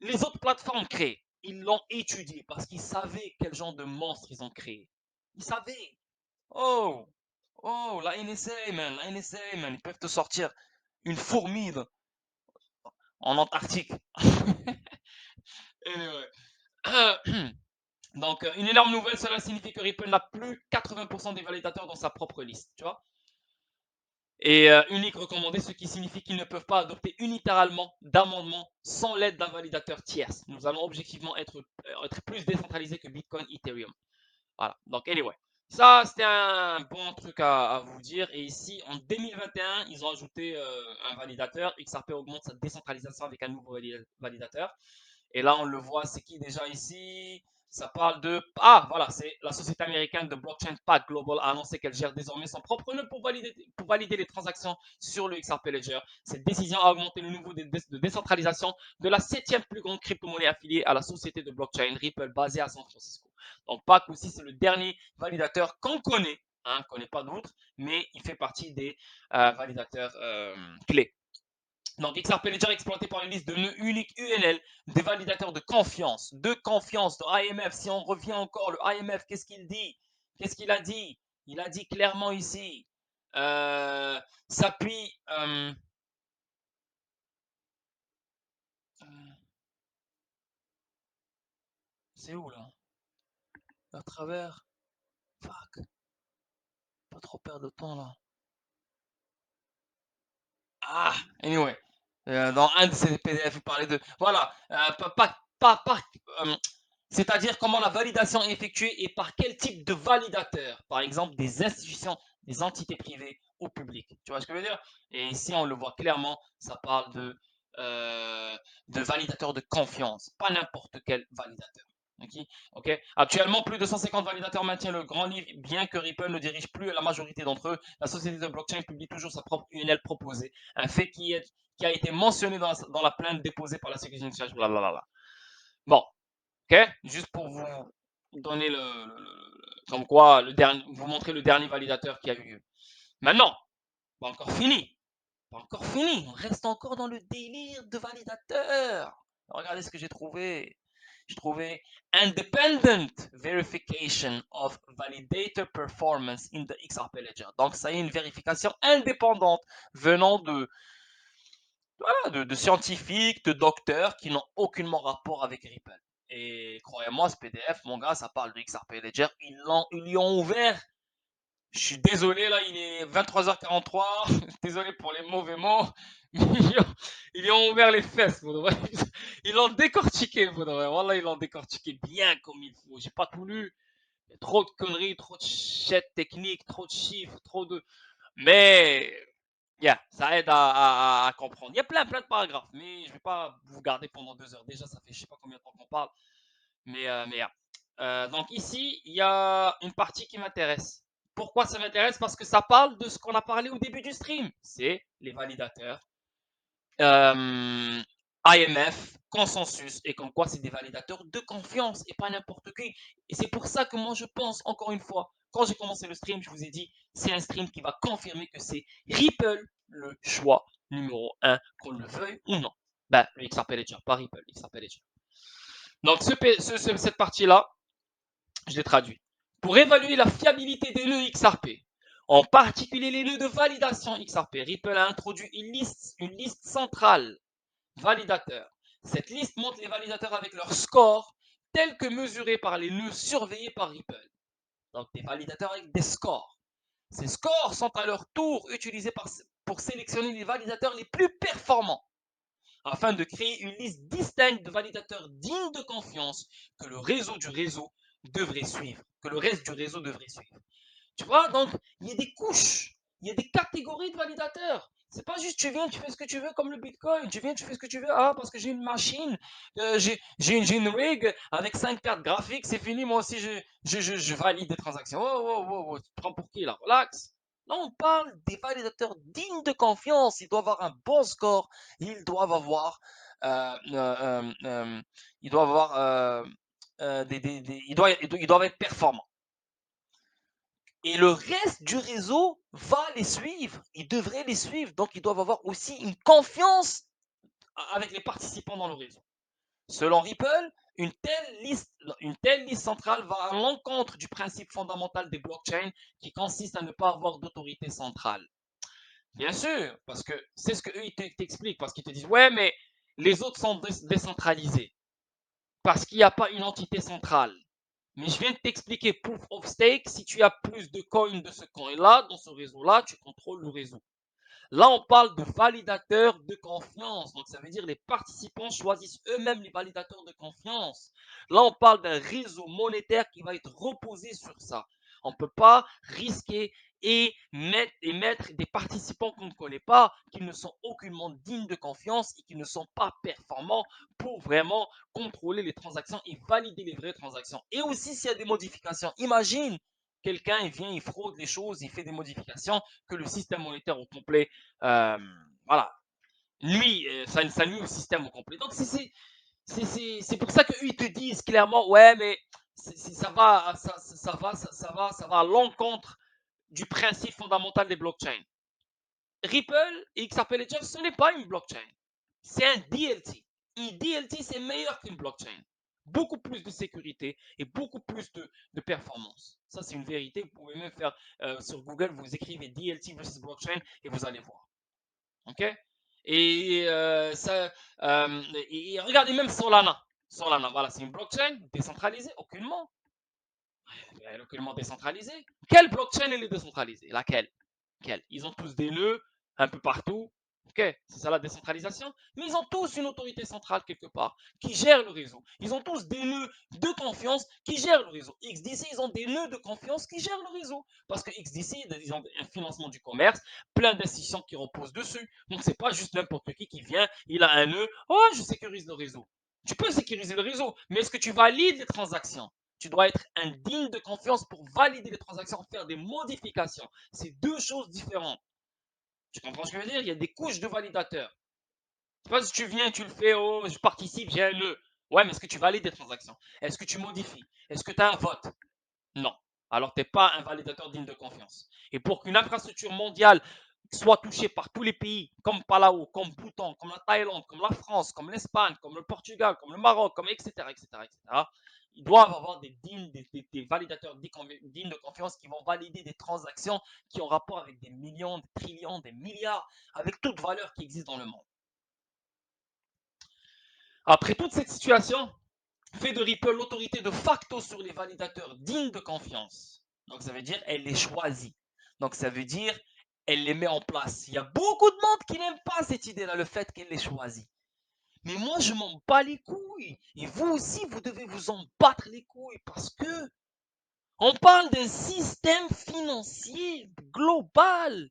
les autres plateformes créent, ils l'ont étudié parce qu'ils savaient quel genre de monstre ils ont créé. Ils savaient. Oh, oh, la NSA, man, la NSA, man, ils peuvent te sortir une fourmi en Antarctique. Anyway. Donc, une énorme nouvelle, cela signifie que Ripple n'a plus 80% des validateurs dans sa propre liste, tu vois. Et unique recommandé, ce qui signifie qu'ils ne peuvent pas adopter unilatéralement d'amendements sans l'aide d'un validateur tierce. Nous allons objectivement être plus décentralisés que Bitcoin, Ethereum. Voilà, donc anyway. Ça, c'était un bon truc à vous dire. Et ici, en 2021, ils ont ajouté un validateur. XRP augmente sa décentralisation avec un nouveau validateur. Et là, on le voit, c'est qui déjà ici? Ça parle de... Ah, voilà, c'est la société américaine de blockchain Pack Global a annoncé qu'elle gère désormais son propre nœud pour valider les transactions sur le XRP Ledger. Cette décision a augmenté le niveau de décentralisation de la 7e plus grande crypto-monnaie affiliée à la société de blockchain Ripple basée à San Francisco. Donc Pack aussi, c'est le dernier validateur qu'on connaît. On ne connaît pas d'autres, mais il fait partie des validateurs clés. Donc, XRP Ledger est exploité par une liste de nœuds uniques UNL, des validateurs de confiance, de IMF. Si on revient encore, le IMF, qu'est-ce qu'il dit? Qu'est-ce qu'il a dit? Il a dit clairement ici, s'appuie... c'est où là? À travers... Fuck, pas trop perdre de temps là. Ah, anyway. Dans un de ces PDF, il parlait de... Voilà, c'est-à-dire comment la validation est effectuée et par quel type de validateur. Par exemple, des institutions, des entités privées ou publiques. Tu vois ce que je veux dire? Et ici, on le voit clairement, ça parle de validateur de confiance, pas n'importe quel validateur. Ok. Actuellement, plus de 150 validateurs maintiennent le grand livre, bien que Ripple ne dirige plus la majorité d'entre eux. La société de blockchain publie toujours sa propre UNL proposée, un fait qui a été mentionné dans la plainte déposée par la Security Exchange. Bon, ok, juste pour vous donner comme quoi vous montrer le dernier validateur qui a eu lieu. Maintenant, pas encore fini, pas encore fini, on reste encore dans le délire de validateur. Regardez ce que j'ai trouvé. J'ai trouvé Independent Verification of Validator Performance in the XRP Ledger. Donc, ça y est, une vérification indépendante venant de scientifiques, de docteurs qui n'ont aucunement rapport avec Ripple. Et croyez-moi, ce PDF, mon gars, ça parle de XRP Ledger. Ils lui ont ouvert. Je suis désolé, là, il est 23h43. Désolé pour les mauvais mots. Ils lui ont ouvert les fesses, vous devrez. Ils l'ont décortiqué, vous devrez. Voilà, ils l'ont décortiqué bien comme il faut. J'ai pas tout lu. Il y a trop de conneries, trop de shit techniques, trop de chiffres, trop de. Mais ça aide à comprendre. Il y a plein de paragraphes, mais je ne vais pas vous garder pendant 2 heures. Déjà, ça fait je ne sais pas combien de temps qu'on parle. Donc ici, il y a une partie qui m'intéresse. Pourquoi ça m'intéresse? Parce que ça parle de ce qu'on a parlé au début du stream. C'est les validateurs, IMF, consensus, et comme quoi c'est des validateurs de confiance et pas n'importe qui. Et c'est pour ça que moi je pense, encore une fois, quand j'ai commencé le stream, je vous ai dit, c'est un stream qui va confirmer que c'est Ripple le choix numéro 1, qu'on le veuille ou non. Ben, le XRP Ledger, pas Ripple, XRP Ledger. Donc cette partie-là, je l'ai traduit. Pour évaluer la fiabilité des nœuds XRP, en particulier les nœuds de validation XRP, Ripple a introduit une liste centrale validateurs. Cette liste montre les validateurs avec leur score tel que mesuré par les nœuds surveillés par Ripple. Donc des validateurs avec des scores. Ces scores sont à leur tour utilisés pour sélectionner les validateurs les plus performants afin de créer une liste distincte de validateurs dignes de confiance que le réseau du réseau devrait suivre, que le reste du réseau devrait suivre. Tu vois, donc il y a des couches, il y a des catégories de validateurs. C'est pas juste tu viens, tu fais ce que tu veux comme le Bitcoin. Tu viens, tu fais ce que tu veux. Ah, parce que j'ai une machine, j'ai une rig avec 5 cartes graphiques, c'est fini. Moi aussi, je valide des transactions. Oh, tu te prends pour qui là? Relax. Là, on parle des validateurs dignes de confiance. Ils doivent avoir un bon score. Ils doivent avoir, ils doivent avoir ils doivent être performants. Et le reste du réseau va les suivre. Ils devraient les suivre. Donc, ils doivent avoir aussi une confiance avec les participants dans le réseau. Selon Ripple, une telle liste centrale va à l'encontre du principe fondamental des blockchains qui consiste à ne pas avoir d'autorité centrale. Bien sûr, parce que c'est ce qu'eux ils t'expliquent, parce qu'ils te disent ouais, mais les autres sont décentralisés, parce qu'il n'y a pas une entité centrale. Mais je viens de t'expliquer Proof of Stake, si tu as plus de coins de ce coin-là, dans ce réseau-là, tu contrôles le réseau. Là, on parle de validateurs de confiance. Donc, ça veut dire les participants choisissent eux-mêmes les validateurs de confiance. Là, on parle d'un réseau monétaire qui va être reposé sur ça. On ne peut pas risquer et mettre des participants qu'on ne connaît pas, qui ne sont aucunement dignes de confiance et qui ne sont pas performants pour vraiment contrôler les transactions et valider les vraies transactions. Et aussi, s'il y a des modifications, imagine, quelqu'un il vient, il fraude les choses, il fait des modifications que le système monétaire au complet, euh, voilà, nuit, ça nuit au système au complet. Donc c'est pour ça qu'eux ils te disent clairement, ouais, mais ça va à l'encontre du principe fondamental des blockchains. Ripple et XRP Ledger, ce n'est pas une blockchain, c'est un DLT. Une DLT, c'est meilleur qu'une blockchain. Beaucoup plus de sécurité et beaucoup plus de performance. Ça, c'est une vérité. Vous pouvez même faire sur Google, vous écrivez DLT versus blockchain et vous allez voir. OK? Et, et regardez même Solana. Solana, voilà, c'est une blockchain décentralisée, aucunement. Elle est aucunement décentralisée. Quelle blockchain elle est décentralisée? Laquelle? Ils ont tous des nœuds un peu partout. Ok, c'est ça la décentralisation. Mais ils ont tous une autorité centrale quelque part qui gère le réseau. Ils ont tous des nœuds de confiance qui gèrent le réseau. XDC, ils ont des nœuds de confiance qui gèrent le réseau. Parce que XDC, ils ont un financement du commerce, plein d'institutions qui reposent dessus. Donc, c'est pas juste n'importe qui vient, il a un nœud, oh, je sécurise le réseau. Tu peux sécuriser le réseau, mais est-ce que tu valides les transactions? Tu dois être indigne de confiance pour valider les transactions, faire des modifications. C'est deux choses différentes. Tu comprends ce que je veux dire? Il y a des couches de validateurs. C'est pas si tu viens, tu le fais, oh, je participe, j'ai un nœud. Ouais, mais est-ce que tu valides les transactions? Est-ce que tu modifies? Est-ce que tu as un vote? Non. Alors, tu n'es pas un validateur digne de confiance. Et pour qu'une infrastructure mondiale soit touchée par tous les pays, comme Palau, comme Bhoutan, comme la Thaïlande, comme la France, comme l'Espagne, comme le Portugal, comme le Maroc, comme etc., etc., etc., ils doivent avoir des validateurs dignes de confiance qui vont valider des transactions qui ont rapport avec des millions, des trillions, des milliards, avec toute valeur qui existe dans le monde. Après toute cette situation, fait de Ripple l'autorité de facto sur les validateurs dignes de confiance. Donc ça veut dire elle les choisit. Donc ça veut dire elle les met en place. Il y a beaucoup de monde qui n'aime pas cette idée-là, le fait qu'elle les choisit. Mais moi, je m'en bats les couilles. Et vous aussi, vous devez vous en battre les couilles parce que on parle d'un système financier global.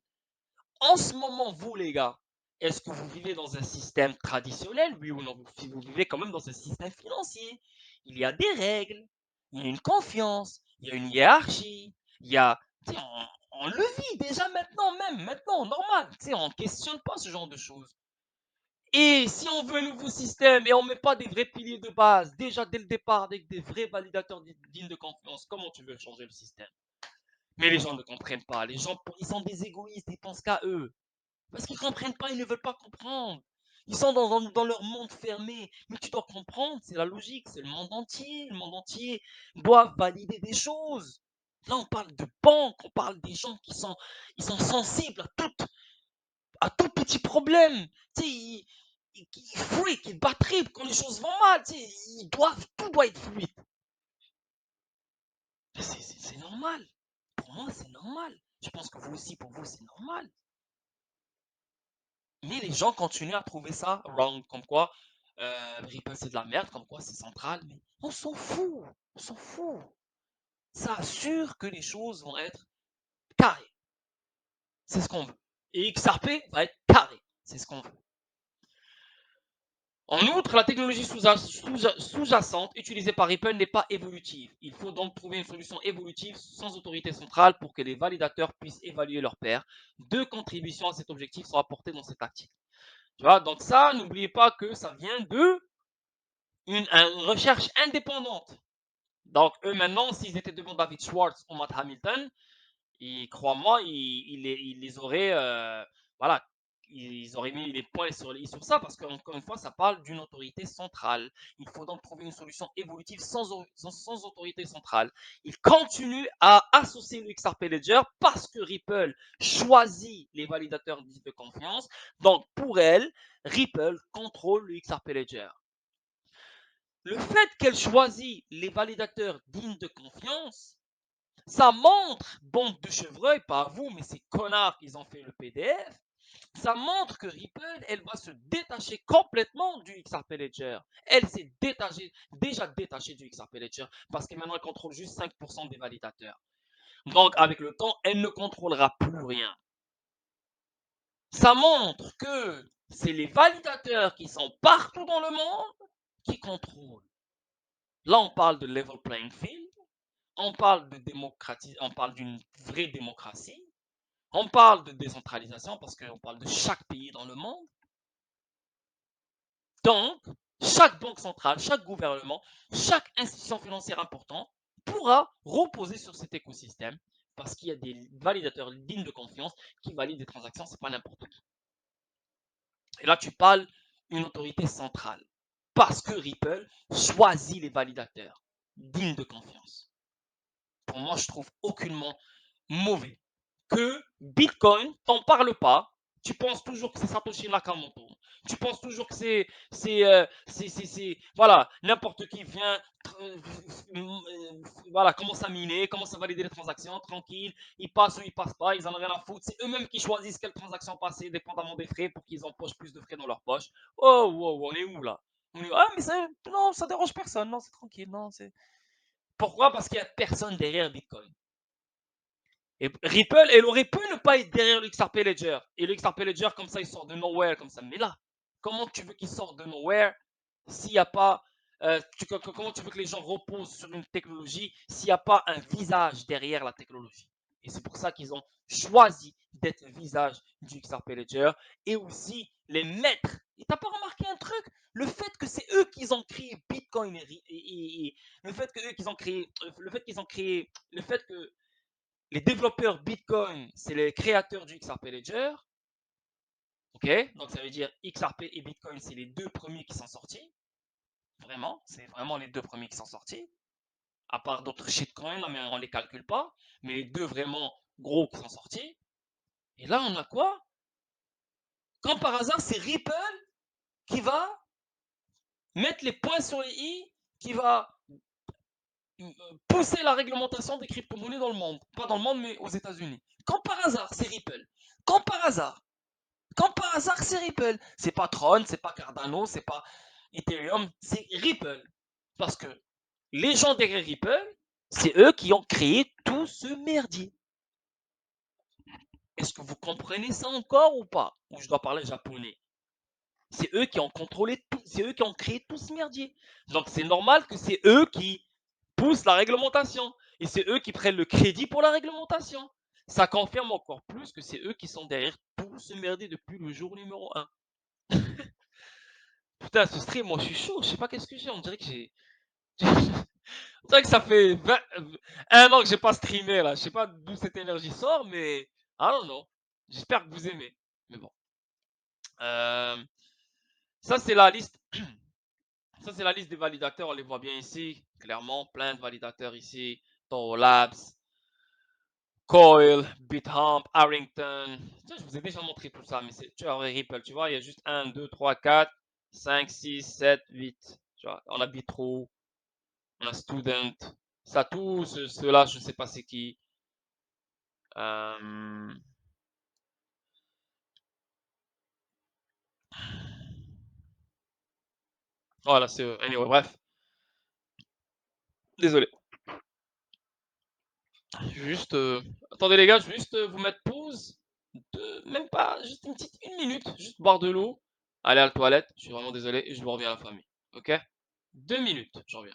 En ce moment, vous les gars, est-ce que vous vivez dans un système traditionnel, oui ou non? Vous vivez quand même dans un système financier. Il y a des règles, il y a une confiance, il y a une hiérarchie, il y a, on le vit déjà maintenant, normal, on ne questionne pas ce genre de choses. Et si on veut un nouveau système et on ne met pas des vrais piliers de base, déjà dès le départ, avec des vrais validateurs dignes de confiance, comment tu veux changer le système? Mais les gens ne comprennent pas. Les gens, ils sont des égoïstes, ils pensent qu'à eux. Parce qu'ils ne comprennent pas, ils ne veulent pas comprendre. Ils sont dans leur monde fermé. Mais tu dois comprendre, c'est la logique, c'est le monde entier. Le monde entier doit valider des choses. Là, on parle de banques, on parle des gens ils sont sensibles à tout petit problème. Tu sais, ils freak, ils battent trip quand les choses vont mal. Tu sais, tout doit être fluide. C'est normal. Pour moi, c'est normal. Je pense que vous aussi, pour vous, c'est normal. Mais les gens continuent à trouver ça wrong, comme quoi Ripple c'est de la merde, comme quoi c'est central, mais on s'en fout, on s'en fout. Ça assure que les choses vont être carrées, c'est ce qu'on veut. Et XRP va être carré, c'est ce qu'on veut. En outre, la technologie sous-jacente utilisée par Ripple n'est pas évolutive. Il faut donc trouver une solution évolutive sans autorité centrale pour que les validateurs puissent évaluer leur paire. Deux contributions à cet objectif sont apportées dans cet article. Tu vois, donc ça, n'oubliez pas que ça vient de une recherche indépendante. Donc, eux, maintenant, s'ils étaient devant David Schwartz ou Matt Hamilton, crois-moi, ils les auraient voilà, ils auraient mis les points sur les i sur ça parce qu'encore une fois, ça parle d'une autorité centrale. Il faut donc trouver une solution évolutive sans autorité centrale. Ils continuent à associer le XRP Ledger parce que Ripple choisit les validateurs dits de confiance. Donc, pour elle, Ripple contrôle le XRP Ledger. Le fait qu'elle choisit les validateurs dignes de confiance, ça montre, bande de chevreuils, pas vous, mais ces connards qui ont fait le PDF, ça montre que Ripple, elle va se détacher complètement du XRP Ledger. Elle s'est déjà détachée du XRP Ledger parce que maintenant elle contrôle juste 5% des validateurs. Donc avec le temps, elle ne contrôlera plus rien. Ça montre que c'est les validateurs qui sont partout dans le monde qui contrôlent. Là, on parle de level playing field, on parle de démocratie, on parle d'une vraie démocratie, on parle de décentralisation parce qu'on parle de chaque pays dans le monde. Donc, chaque banque centrale, chaque gouvernement, chaque institution financière importante pourra reposer sur cet écosystème parce qu'il y a des validateurs dignes de confiance qui valident des transactions, c'est pas n'importe qui. Et là, tu parles d'une autorité centrale parce que Ripple choisit les validateurs dignes de confiance. Pour moi, je trouve aucunement mauvais que Bitcoin, t'en parle pas. Tu penses toujours que c'est Satoshi Nakamoto. Tu penses toujours que voilà, n'importe qui vient, voilà, commence à miner, commence à valider les transactions, tranquille, ils passent ou ils passent pas, ils en ont rien à foutre. C'est eux-mêmes qui choisissent quelle transaction passer, dépendamment des frais, pour qu'ils empochent plus de frais dans leur poche. Oh, wow, on est où là? Ah, mais non, ça dérange personne, non, c'est tranquille, non, c'est. Pourquoi? Parce qu'il n'y a personne derrière Bitcoin. Et Ripple, elle aurait pu ne pas être derrière le XRP Ledger. Et le XRP Ledger, comme ça, il sort de nowhere, comme ça. Mais là, comment tu veux qu'il sorte de nowhere s'il n'y a pas. Comment tu veux que les gens reposent sur une technologie s'il n'y a pas un visage derrière la technologie? Et c'est pour ça qu'ils ont choisi d'être le visage du XRP Ledger et aussi les maîtres. Et t'as pas remarqué un truc? Le fait que c'est eux qui ont créé Bitcoin et le fait que eux qu'ils ont créé, le fait qu'ils ont créé, le fait que les développeurs Bitcoin, c'est les créateurs du XRP Ledger. Ok, donc ça veut dire XRP et Bitcoin, c'est les deux premiers qui sont sortis. Vraiment, c'est vraiment les deux premiers qui sont sortis. À part d'autres shitcoins, mais on ne les calcule pas. Mais les deux vraiment gros qui sont sortis. Et là, on a quoi? Comme par hasard, c'est Ripple qui va mettre les points sur les i, qui va pousser la réglementation des crypto-monnaies dans le monde. Pas dans le monde, mais aux États-Unis. Comme par hasard, c'est Ripple. Comme par hasard. Comme par hasard, c'est Ripple. C'est pas Tron, c'est pas Cardano, c'est pas Ethereum, c'est Ripple. Parce que les gens derrière Ripple, c'est eux qui ont créé tout ce merdier. Est-ce que vous comprenez ça encore ou pas? Ou je dois parler japonais? C'est eux qui ont contrôlé tout, c'est eux qui ont créé tout ce merdier. Donc c'est normal que c'est eux qui poussent la réglementation. Et c'est eux qui prennent le crédit pour la réglementation. Ça confirme encore plus que c'est eux qui sont derrière tout ce merdier depuis le jour numéro 1. Putain, ce stream, moi je suis chaud, je sais pas qu'est-ce que j'ai, on dirait que j'ai. On dirait que ça fait 1 an que j'ai pas streamé là, je sais pas d'où cette énergie sort, mais. Ah non, non. J'espère que vous aimez. Mais bon. Euh, Ça, c'est la liste. Ça, c'est la liste des validateurs, on les voit bien ici. Clairement, plein de validateurs ici. Toro Labs, Coil, BitHump, Harrington. Je vous ai déjà montré tout ça, mais c'est tu vois, Ripple, tu vois, il y a juste 1, 2, 3, 4, 5, 6, 7, 8. Tu vois, on a Bitro, on a Student. Ça, tous ceux-là, je ne sais pas c'est qui. Euh, Voilà, c'est eux. Anyway, bref. Désolé. Juste. Attendez les gars, je vais juste vous mettre pause. Même pas, juste une minute. Juste boire de l'eau. Aller à la toilette. Je suis vraiment désolé et je vous reviens à la famille. Ok? 2 minutes, je reviens.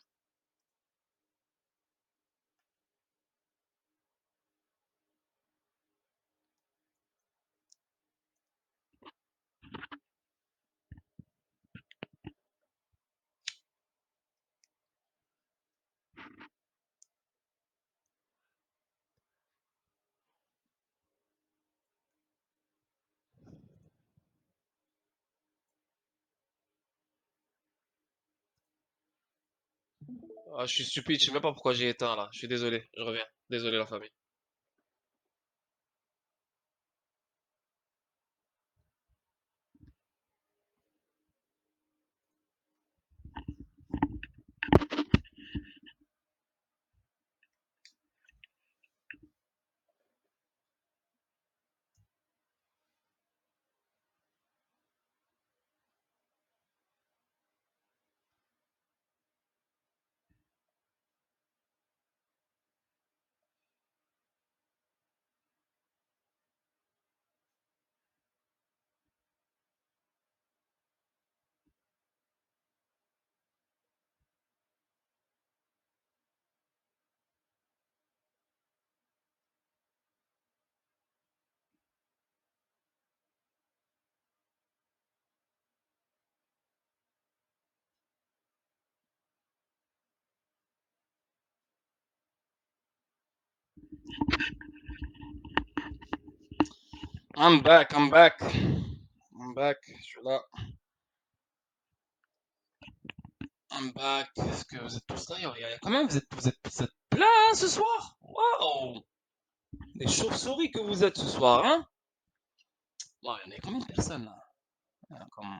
Ah, je suis stupide, je sais même pas pourquoi j'ai éteint là. Je suis désolé, je reviens. Désolé la famille. I'm back, I'm back. I'm back, je suis là. I'm back. Est-ce que vous êtes tous là? Il y a quand même, vous êtes plein hein, ce soir? Waouh! Des chauves-souris que vous êtes ce soir, hein? Bon, il y en a combien de personnes là? Il y en a comme.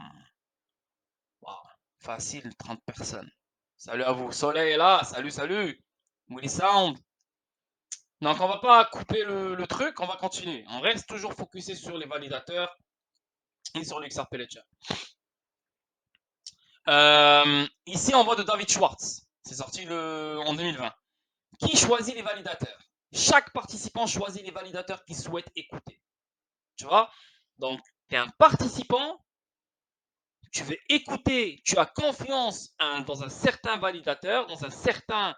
Waouh, facile, 30 personnes. Salut à vous. Soleil est là, salut, salut. Willy Sound. Donc on va pas couper le truc, on va continuer. On reste toujours focusé sur les validateurs et sur l'XRP Ledger. Ici on voit de David Schwartz. C'est sorti en 2020. Qui choisit les validateurs? Chaque participant choisit les validateurs qu'il souhaite écouter. Tu vois? Donc, tu es un participant, tu veux écouter, tu as confiance dans un certain validateur, dans un certain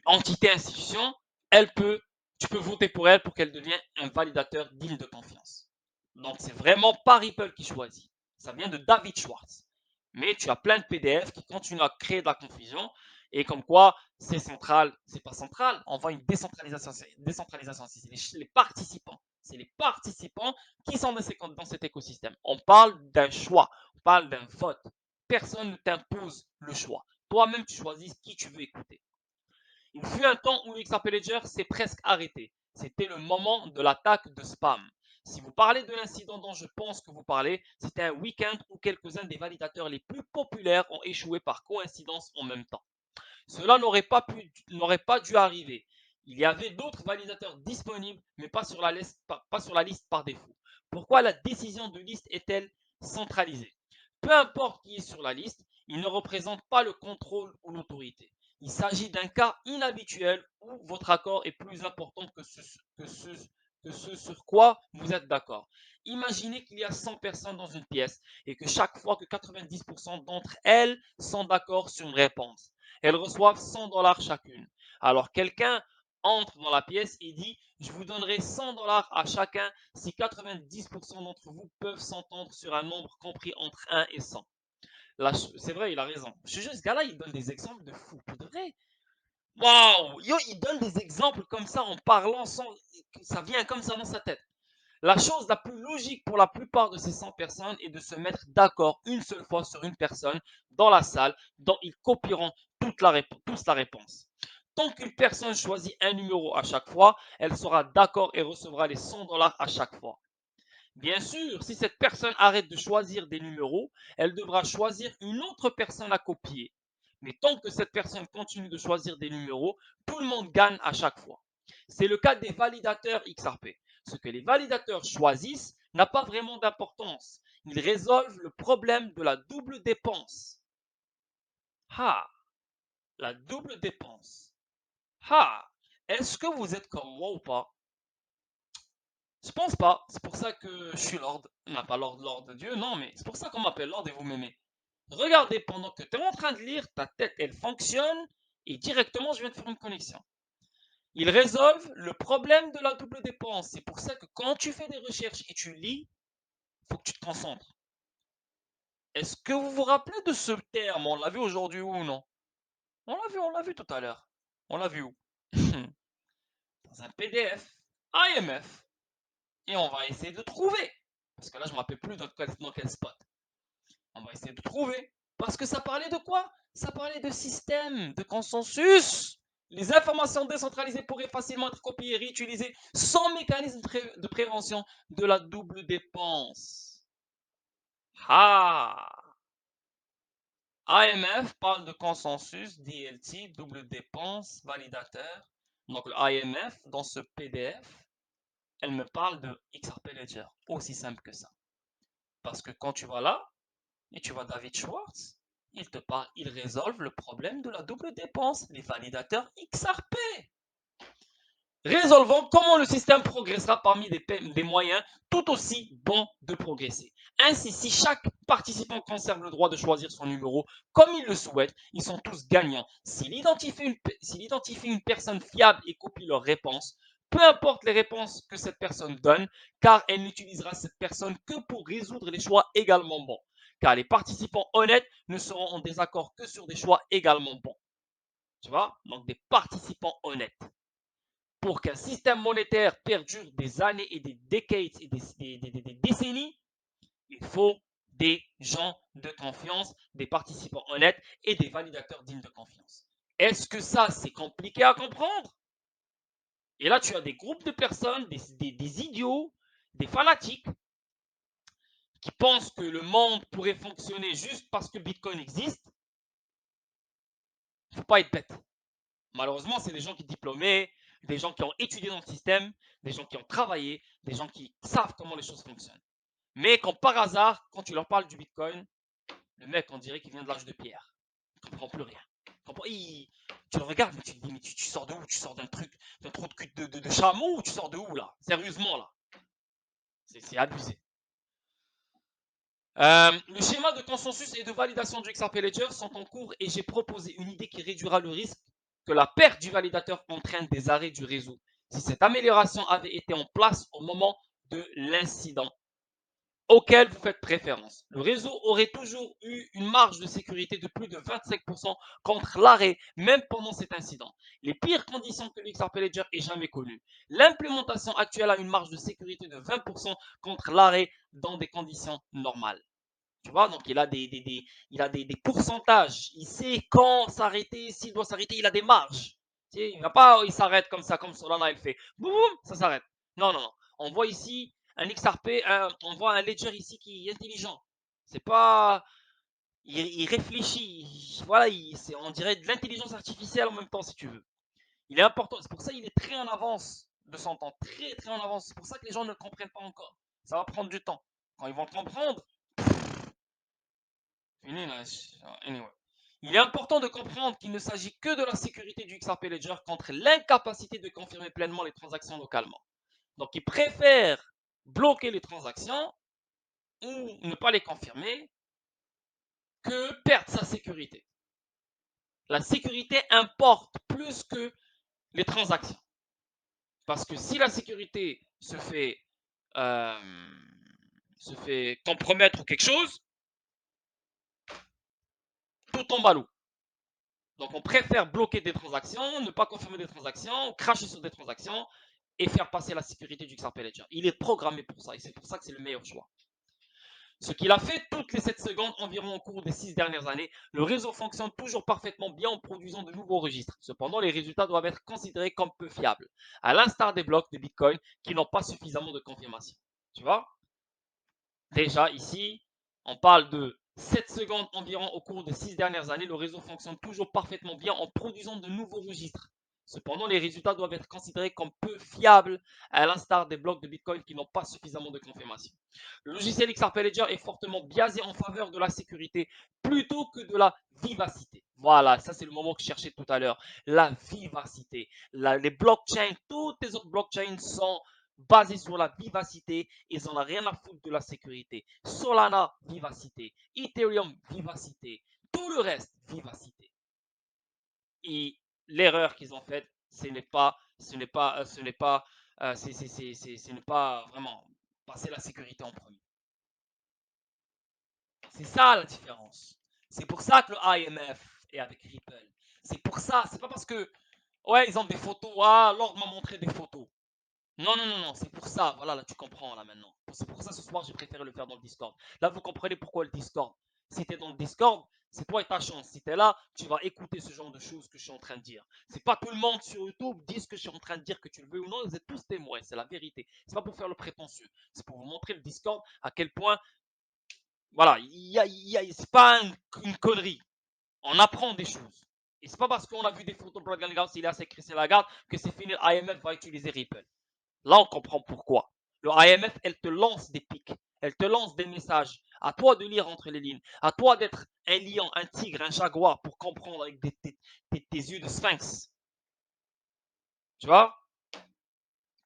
entité, institution, tu peux voter pour elle pour qu'elle devienne un validateur digne de confiance. Donc, c'est vraiment pas Ripple qui choisit. Ça vient de David Schwartz. Mais tu as plein de PDF qui continuent à créer de la confusion et comme quoi c'est central, c'est pas central. On voit une décentralisation. C'est les participants. C'est les participants qui sont dans cet écosystème. On parle d'un choix, on parle d'un vote. Personne ne t'impose le choix. Toi-même, tu choisis qui tu veux écouter. Il fut un temps où l'XRP Ledger s'est presque arrêté. C'était le moment de l'attaque de spam. Si vous parlez de l'incident dont je pense que vous parlez, c'était un week-end où quelques-uns des validateurs les plus populaires ont échoué par coïncidence en même temps. Cela n'aurait pas dû arriver. Il y avait d'autres validateurs disponibles, mais pas sur la liste par défaut. Pourquoi la décision de liste est-elle centralisée? Peu importe qui est sur la liste, il ne représente pas le contrôle ou l'autorité. Il s'agit d'un cas inhabituel où votre accord est plus important que ce sur quoi vous êtes d'accord. Imaginez qu'il y a 100 personnes dans une pièce et que chaque fois que 90% d'entre elles sont d'accord sur une réponse, elles reçoivent 100 dollars chacune. Alors quelqu'un entre dans la pièce et dit je vous donnerai 100 dollars à chacun si 90% d'entre vous peuvent s'entendre sur un nombre compris entre 1 et 100. C'est vrai, il a raison. Je te jure, ce gars-là, il donne des exemples de fou. Pour de vrai. Waouh! Yo, il donne des exemples comme ça en parlant sans. Ça vient comme ça dans sa tête. La chose la plus logique pour la plupart de ces 100 personnes est de se mettre d'accord une seule fois sur une personne dans la salle dont ils copieront tous la réponse. Tant qu'une personne choisit un numéro à chaque fois, elle sera d'accord et recevra les 100 dollars à chaque fois. Bien sûr, si cette personne arrête de choisir des numéros, elle devra choisir une autre personne à copier. Mais tant que cette personne continue de choisir des numéros, tout le monde gagne à chaque fois. C'est le cas des validateurs XRP. Ce que les validateurs choisissent n'a pas vraiment d'importance. Ils résolvent le problème de la double dépense. Ah, la double dépense. Ah, est-ce que vous êtes comme moi ou pas? Je pense pas. C'est pour ça que je suis Lord. Non, pas Lord de Dieu, non, mais c'est pour ça qu'on m'appelle Lord et vous m'aimez. Regardez, pendant que tu es en train de lire, ta tête, elle fonctionne et directement, je viens de faire une connexion. Ils résolvent le problème de la double dépense. C'est pour ça que quand tu fais des recherches et tu lis, il faut que tu te concentres. Est-ce que vous vous rappelez de ce terme? On l'a vu aujourd'hui ou non? On l'a vu tout à l'heure. On l'a vu où? Dans un PDF IMF. Et on va essayer de trouver. Parce que là, je ne me rappelle plus dans quel spot. On va essayer de trouver. Parce que ça parlait de quoi? Ça parlait de système, de consensus. Les informations décentralisées pourraient facilement être copiées et réutilisées sans mécanisme de prévention de la double dépense. Ah! AMF parle de consensus, DLT, double dépense, validateur. Donc le IMF, dans ce PDF, elle me parle de XRP Ledger. Aussi simple que ça. Parce que quand tu vas là, et tu vois David Schwartz, il résolve le problème de la double dépense, les validateurs XRP. Résolvons comment le système progressera parmi des moyens tout aussi bons de progresser. Ainsi, si chaque participant conserve le droit de choisir son numéro comme il le souhaite, ils sont tous gagnants. S'il identifie une personne fiable et copie leurs réponses, peu importe les réponses que cette personne donne, car elle n'utilisera cette personne que pour résoudre les choix également bons. Car les participants honnêtes ne seront en désaccord que sur des choix également bons. Tu vois? Donc des participants honnêtes. Pour qu'un système monétaire perdure des années et des decades et des décennies, il faut des gens de confiance, des participants honnêtes et des validateurs dignes de confiance. Est-ce que ça, c'est compliqué à comprendre? Et là, tu as des groupes de personnes, des idiots, des fanatiques qui pensent que le monde pourrait fonctionner juste parce que Bitcoin existe. Il ne faut pas être bête. Malheureusement, c'est des gens qui sont diplômés, des gens qui ont étudié dans le système, des gens qui ont travaillé, des gens qui savent comment les choses fonctionnent. Mais quand par hasard, quand tu leur parles du Bitcoin, le mec, on dirait qu'il vient de l'âge de pierre. Il ne comprend plus rien. Tu le regardes, mais tu te dis, mais tu sors de où? Tu sors d'un trou de cul de chameau ou tu sors de où là? Sérieusement là. C'est abusé. Le schéma de consensus et de validation du XRP Ledger sont en cours et j'ai proposé une idée qui réduira le risque que la perte du validateur entraîne des arrêts du réseau si cette amélioration avait été en place au moment de l'incident auquel vous faites préférence. Le réseau aurait toujours eu une marge de sécurité de plus de 25% contre l'arrêt, même pendant cet incident. Les pires conditions que l'XRP Ledger ait jamais connues. L'implémentation actuelle a une marge de sécurité de 20% contre l'arrêt dans des conditions normales. Tu vois, donc il a des pourcentages. Il sait quand s'arrêter, s'il doit s'arrêter, il a des marges. Tu sais, il va pas, il s'arrête comme ça, comme Solana, il fait boum, ça s'arrête. Non, non, non. On voit ici un XRP, on voit un Ledger ici qui est intelligent. C'est pas, il réfléchit. Voilà, on dirait de l'intelligence artificielle en même temps, si tu veux. Il est important. C'est pour ça qu'il est très en avance de son temps, très très en avance. C'est pour ça que les gens ne le comprennent pas encore. Ça va prendre du temps. Quand ils vont le comprendre, anyway. Il est important de comprendre qu'il ne s'agit que de la sécurité du XRP Ledger contre l'incapacité de confirmer pleinement les transactions localement. Donc, il préfère bloquer les transactions ou ne pas les confirmer que perdre sa sécurité. La sécurité importe plus que les transactions. Parce que si la sécurité se fait compromettre ou quelque chose, tout tombe à l'eau. Donc, on préfère bloquer des transactions, ne pas confirmer des transactions, cracher sur des transactions et faire passer la sécurité du XRP Ledger. Il est programmé pour ça et c'est pour ça que c'est le meilleur choix. Ce qu'il a fait toutes les 7 secondes environ au cours des 6 dernières années, le réseau fonctionne toujours parfaitement bien en produisant de nouveaux registres. Cependant, les résultats doivent être considérés comme peu fiables, à l'instar des blocs de Bitcoin qui n'ont pas suffisamment de confirmation. Tu vois? Déjà ici, on parle de 7 secondes environ au cours des 6 dernières années. Le réseau fonctionne toujours parfaitement bien en produisant de nouveaux registres. Cependant, les résultats doivent être considérés comme peu fiables, à l'instar des blocs de Bitcoin qui n'ont pas suffisamment de confirmation. Le logiciel XRP Ledger est fortement biaisé en faveur de la sécurité plutôt que de la vivacité. Voilà, ça c'est le moment que je cherchais tout à l'heure. La vivacité. Les blockchains, toutes les autres blockchains sont basées sur la vivacité. Ils n'en ont rien à foutre de la sécurité. Solana, vivacité. Ethereum, vivacité. Tout le reste, vivacité. Et l'erreur qu'ils ont faite, ce n'est pas vraiment passer la sécurité en premier. C'est ça la différence. C'est pour ça que le IMF est avec Ripple. C'est pour ça. C'est pas parce que ouais ils ont des photos. Ah, Lord m'a montré des photos. Non, non, non, non, c'est pour ça. Voilà, là, tu comprends, là, maintenant. C'est pour ça, ce soir, j'ai préféré le faire dans le Discord. Là, vous comprenez pourquoi le Discord. Si tu es dans le Discord, C'est toi et ta chance. Si tu es là, tu vas écouter ce genre de choses que je suis en train de dire. C'est pas tout le monde sur YouTube dit ce que je suis en train de dire, que tu le veux ou non. Vous êtes tous témoins, c'est la vérité. C'est pas pour faire le prétentieux. C'est pour vous montrer le Discord à quel point, voilà, c'est pas une connerie. On apprend des choses. Et c'est pas parce qu'on a vu des photos de Blood Ganghouse, il est assez Christian Lagarde, que c'est fini, l'IMF va utiliser Ripple. Là, on comprend pourquoi. Le IMF, elle te lance des pics. Elle te lance des messages. À toi de lire entre les lignes. À toi d'être un lion, un tigre, un jaguar pour comprendre avec tes yeux de sphinx. Tu vois?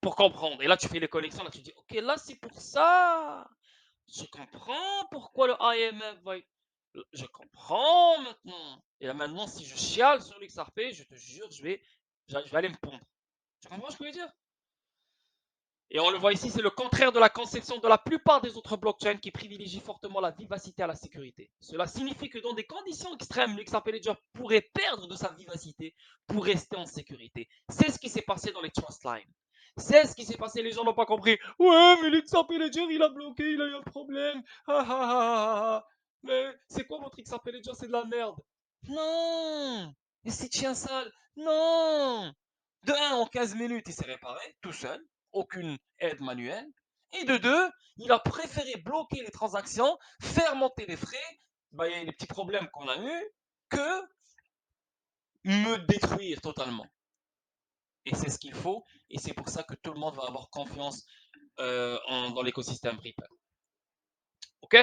Pour comprendre. Et là, tu fais les connexions. Là, tu dis, ok, là, c'est pour ça. Je comprends pourquoi le IMF va... Je comprends maintenant. Et là, maintenant, si je chiale sur l'XRP, je te jure, je vais aller me pondre. Tu comprends ce que je veux dire? Et on le voit ici, c'est le contraire de la conception de la plupart des autres blockchains qui privilégient fortement la vivacité à la sécurité. Cela signifie que dans des conditions extrêmes, l'XRP Ledger pourrait perdre de sa vivacité pour rester en sécurité. C'est ce qui s'est passé dans les trust lines. C'est ce qui s'est passé, les gens n'ont pas compris. Ouais, mais l'XRP Ledger, il a bloqué, il a eu un problème. Mais c'est quoi votre XRP Ledger? C'est de la merde. Non. Et c'est chien sale. Non. De 1, en 15 minutes, il s'est réparé tout seul. Aucune aide manuelle. Et de 2, il a préféré bloquer les transactions, faire monter les frais, bah, il y a les petits problèmes qu'on a eu, que me détruire totalement. Et c'est ce qu'il faut, et c'est pour ça que tout le monde va avoir confiance dans l'écosystème Ripple. Ok?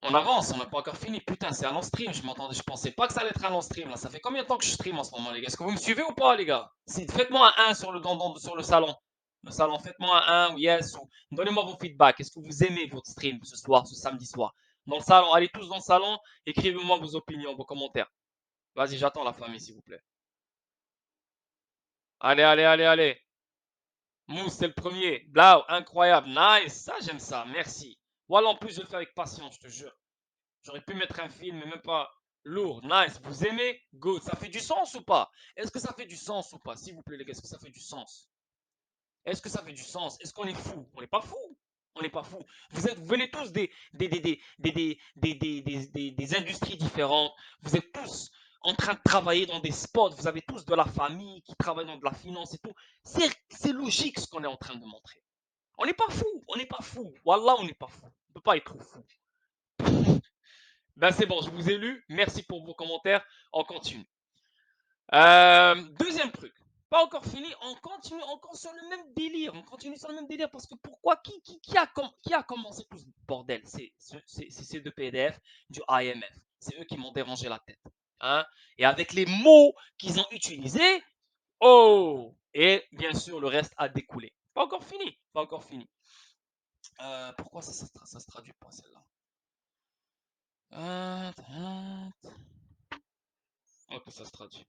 On avance, on n'a pas encore fini. Putain, c'est un long stream, je pensais pas que ça allait être un long stream là. Ça fait combien de temps que je stream en ce moment, les gars? Est-ce que vous me suivez ou pas, les gars? Faites-moi un 1 sur le salon. Le salon, faites-moi un 1 ou yes, ou donnez-moi vos feedbacks. Est-ce que vous aimez votre stream ce soir, ce samedi soir? Dans le salon, allez tous dans le salon, écrivez-moi vos opinions, vos commentaires. Vas-y, j'attends la famille, s'il vous plaît. Allez, allez, allez, allez. Mousse, c'est le premier. Blau, incroyable, nice. Ça, j'aime ça, merci. Voilà, en plus, je le fais avec patience, je te jure. J'aurais pu mettre un film, mais même pas lourd. Nice. Vous aimez? Good. Ça fait du sens ou pas? Est-ce que ça fait du sens ou pas? S'il vous plaît, les gars, est-ce que ça fait du sens? Est-ce que ça fait du sens? Est-ce qu'on est fou? On n'est pas fou. On n'est pas fou. Vous venez tous des industries différentes. Vous êtes tous en train de travailler dans des spots. Vous avez tous de la famille qui travaille dans de la finance et tout. C'est logique ce qu'on est en train de montrer. On n'est pas fou. On n'est pas fou. Wallah, on n'est pas fou. On ne peut pas être fou. Ben c'est bon, je vous ai lu. Merci pour vos commentaires. On continue. Deuxième truc. Pas encore fini. On continue encore sur le même délire. On continue sur le même délire parce que pourquoi? Qui a commencé tout ce bordel? C'est ces deux PDF du IMF. C'est eux qui m'ont dérangé la tête. Hein? Et avec les mots qu'ils ont utilisés, oh! Et bien sûr, le reste a découlé. Pas encore fini. Pas encore fini. Pourquoi ça se traduit pas celle-là? Ok, ça se traduit.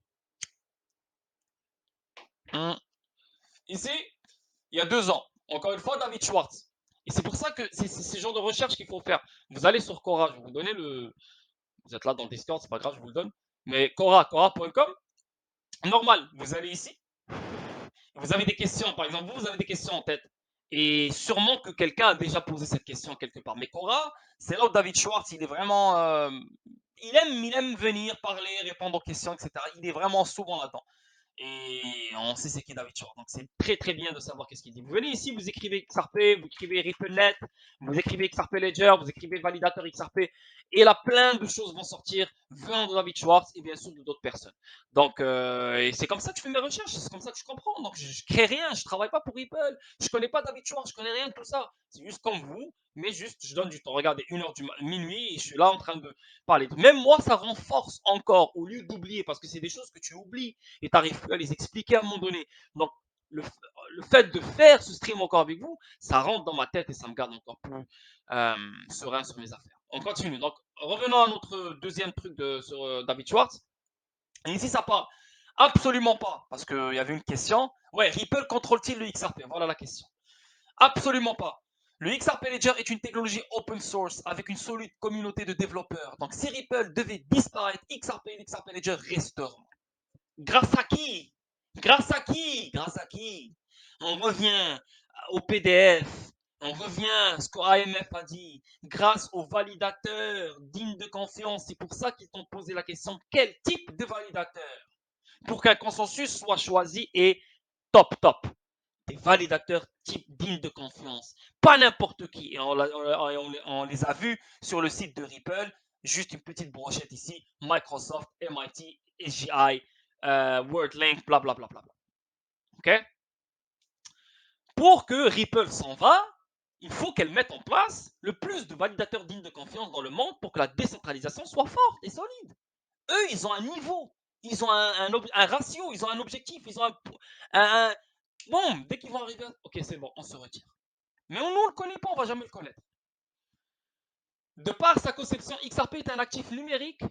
Ici, il y a 2 ans, encore une fois, David Schwartz. Et c'est pour ça que c'est ce genre de recherche qu'il faut faire. Vous allez sur Quora, je vais vous donner le. Vous êtes là dans le Discord, c'est pas grave, je vous le donne. Mais Quora.com, normal, vous allez ici. Vous avez des questions, par exemple, vous avez des questions en tête. Et sûrement que quelqu'un a déjà posé cette question quelque part. Mais Quora, c'est là où David Schwartz, il est vraiment. Il aime venir parler, répondre aux questions, etc. Il est vraiment souvent là-dedans. Et on sait c'est qui David Shore. Donc c'est très très bien de savoir qu'est-ce qu'il dit. Vous venez ici, vous écrivez XRP, vous écrivez RippleNet, vous écrivez XRP Ledger, vous écrivez validateur XRP, et là plein de choses vont sortir venant de David Schwartz et bien sûr de d'autres personnes. Donc et c'est comme ça que je fais mes recherches, c'est comme ça que je comprends. Donc je crée rien, je travaille pas pour Ripple, je connais pas David Schwartz, je connais rien de tout ça. C'est juste comme vous, mais juste je donne du temps. Regardez, 1h du minuit et je suis là en train de parler. Même moi ça renforce encore au lieu d'oublier parce que c'est des choses que tu oublies et tu n'arrives plus à les expliquer à un moment donné. Donc, le fait de faire ce stream encore avec vous, ça rentre dans ma tête et ça me garde encore plus serein sur mes affaires. On continue. Donc, revenons à notre deuxième truc sur David Schwartz. Et ici, ça part absolument pas, parce qu'il y avait une question. Ouais, Ripple contrôle-t-il le XRP? Voilà la question. Absolument pas. Le XRP Ledger est une technologie open source avec une solide communauté de développeurs. Donc, si Ripple devait disparaître, XRP et l'XRP Ledger resteront. Grâce à qui? Grâce à qui? Grâce à qui? On revient au PDF. On revient à ce que AMF a dit. Grâce aux validateurs dignes de confiance, c'est pour ça qu'ils t'ont posé la question quel type de validateur pour qu'un consensus soit choisi et top. Des validateurs type dignes de confiance. Pas n'importe qui. Et on les a vus sur le site de Ripple. Juste une petite brochette ici. Microsoft, MIT, SGI, WordLink, blablabla. OK? Pour que Ripple s'en va, il faut qu'elle mette en place le plus de validateurs dignes de confiance dans le monde pour que la décentralisation soit forte et solide. Eux, ils ont un niveau, ils ont un ratio, ils ont un objectif, ils ont un bon, dès qu'ils vont arriver, ok, c'est bon, on se retire. Mais nous, on ne le connaît pas, on ne va jamais le connaître. De par sa conception, XRP est un actif numérique,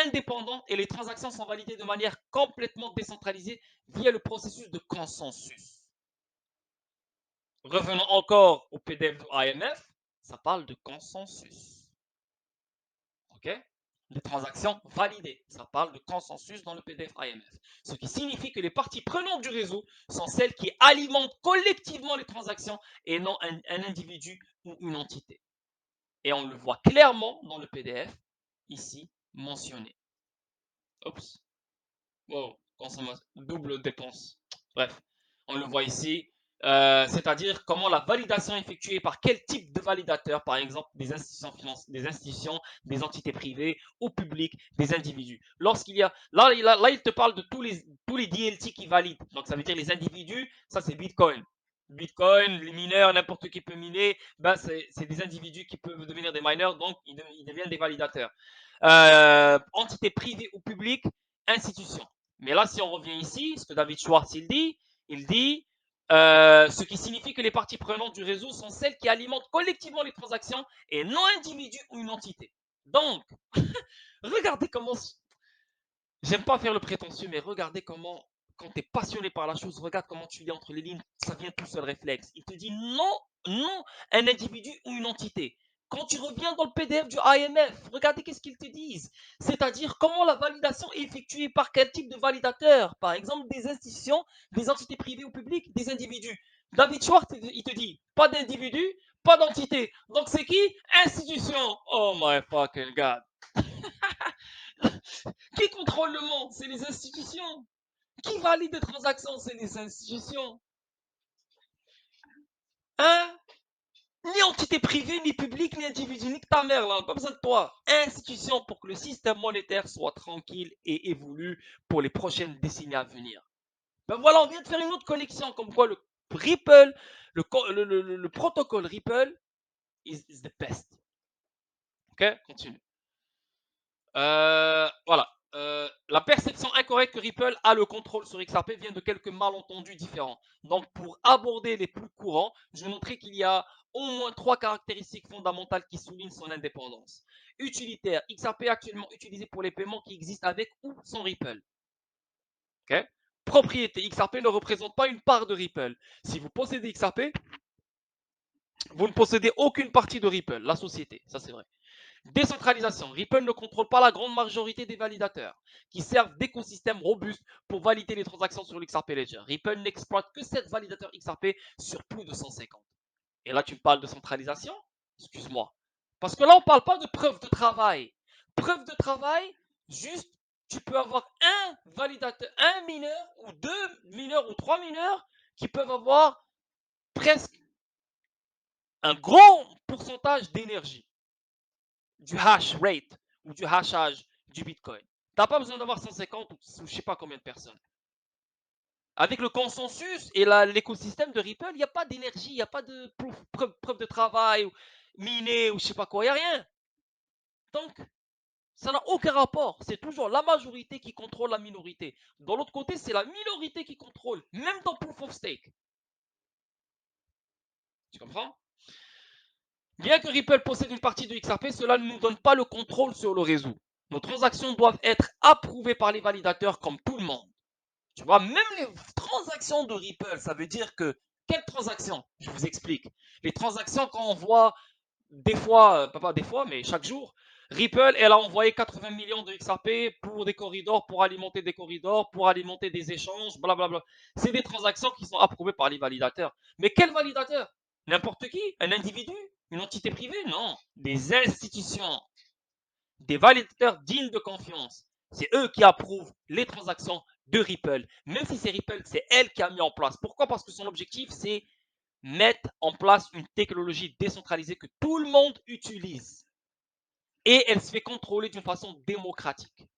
indépendant et les transactions sont validées de manière complètement décentralisée via le processus de consensus. Revenons encore au PDF de IMF, ça parle de consensus. Ok? Les transactions validées, ça parle de consensus dans le PDF IMF. Ce qui signifie que les parties prenantes du réseau sont celles qui alimentent collectivement les transactions et non un individu ou une entité. Et on le voit clairement dans le PDF, ici, mentionné. Oups. Wow, consommation, double dépense. Bref, on le voit ici. C'est-à-dire comment la validation est effectuée par quel type de validateur, par exemple des institutions, des entités privées ou publiques, des individus. Lorsqu'il y a, là, il te parle de tous les DLT qui valident. Donc ça veut dire les individus, ça c'est Bitcoin. Bitcoin, les mineurs, n'importe qui peut miner, ben c'est des individus qui peuvent devenir des miners, donc ils deviennent des validateurs. Entités privées ou publiques, institutions. Mais là, si on revient ici, ce que David Schwartz il dit ce qui signifie que les parties prenantes du réseau sont celles qui alimentent collectivement les transactions et non individu ou une entité. Donc, regardez comment, j'aime pas faire le prétentieux, mais regardez comment, quand tu es passionné par la chose, regarde comment tu lis entre les lignes, ça vient tout seul réflexe. Il te dit non, un individu ou une entité. Quand tu reviens dans le PDF du IMF, regardez qu'est-ce qu'ils te disent. C'est-à-dire comment la validation est effectuée par quel type de validateur. Par exemple, des institutions, des entités privées ou publiques, des individus. David Schwartz, il te dit, pas d'individu, pas d'entité. Donc c'est qui? Institution. Oh my fucking god. Qui contrôle le monde? C'est les institutions. Qui valide les transactions? C'est les institutions. Hein? Ni entité privée, ni publique, ni individu, ni que ta mère, là, pas besoin de toi. Institution pour que le système monétaire soit tranquille et évolue pour les prochaines décennies à venir. Ben voilà, on vient de faire une autre connexion, comme quoi le Ripple, le protocole Ripple is the best. Ok, continue. Voilà. La perception incorrecte que Ripple a le contrôle sur XRP vient de quelques malentendus différents. Donc, pour aborder les plus courants, je noterai qu'il y a au moins 3 caractéristiques fondamentales qui soulignent son indépendance. Utilitaire, XRP est actuellement utilisé pour les paiements qui existent avec ou sans Ripple. Okay. Propriété, XRP ne représente pas une part de Ripple. Si vous possédez XRP, vous ne possédez aucune partie de Ripple, la société, ça c'est vrai. Décentralisation. Ripple ne contrôle pas la grande majorité des validateurs qui servent d'écosystème robuste pour valider les transactions sur l'XRP Ledger. Ripple n'exploite que 7 validateurs XRP sur plus de 150. Et là, tu me parles de centralisation? Excuse-moi. Parce que là, on ne parle pas de preuve de travail. Preuve de travail, juste, tu peux avoir un validateur, un mineur, ou 2 mineurs, ou 3 mineurs qui peuvent avoir presque un grand pourcentage d'énergie. Du hash rate ou du hashage du Bitcoin. Tu n'as pas besoin d'avoir 150 ou je ne sais pas combien de personnes. Avec le consensus et l'écosystème de Ripple, il n'y a pas d'énergie, il n'y a pas de preuve de travail, ou miné ou je ne sais pas quoi, il n'y a rien. Donc, ça n'a aucun rapport. C'est toujours la majorité qui contrôle la minorité. Dans l'autre côté, c'est la minorité qui contrôle, même dans Proof of Stake. Tu comprends? Bien que Ripple possède une partie de XRP, cela ne nous donne pas le contrôle sur le réseau. Nos transactions doivent être approuvées par les validateurs comme tout le monde. Tu vois, même les transactions de Ripple, ça veut dire que, quelles transactions? Je vous explique. Les transactions qu'on voit des fois, pas des fois, mais chaque jour, Ripple, elle a envoyé 80 millions de XRP pour des corridors, pour alimenter des corridors, pour alimenter des échanges, blablabla. C'est des transactions qui sont approuvées par les validateurs. Mais quels validateurs? N'importe qui? Un individu? Une entité privée? Non. Des institutions, des validateurs dignes de confiance. C'est eux qui approuvent les transactions de Ripple. Même si c'est Ripple, c'est elle qui a mis en place. Pourquoi? Parce que son objectif, c'est mettre en place une technologie décentralisée que tout le monde utilise. Et elle se fait contrôler d'une façon démocratique.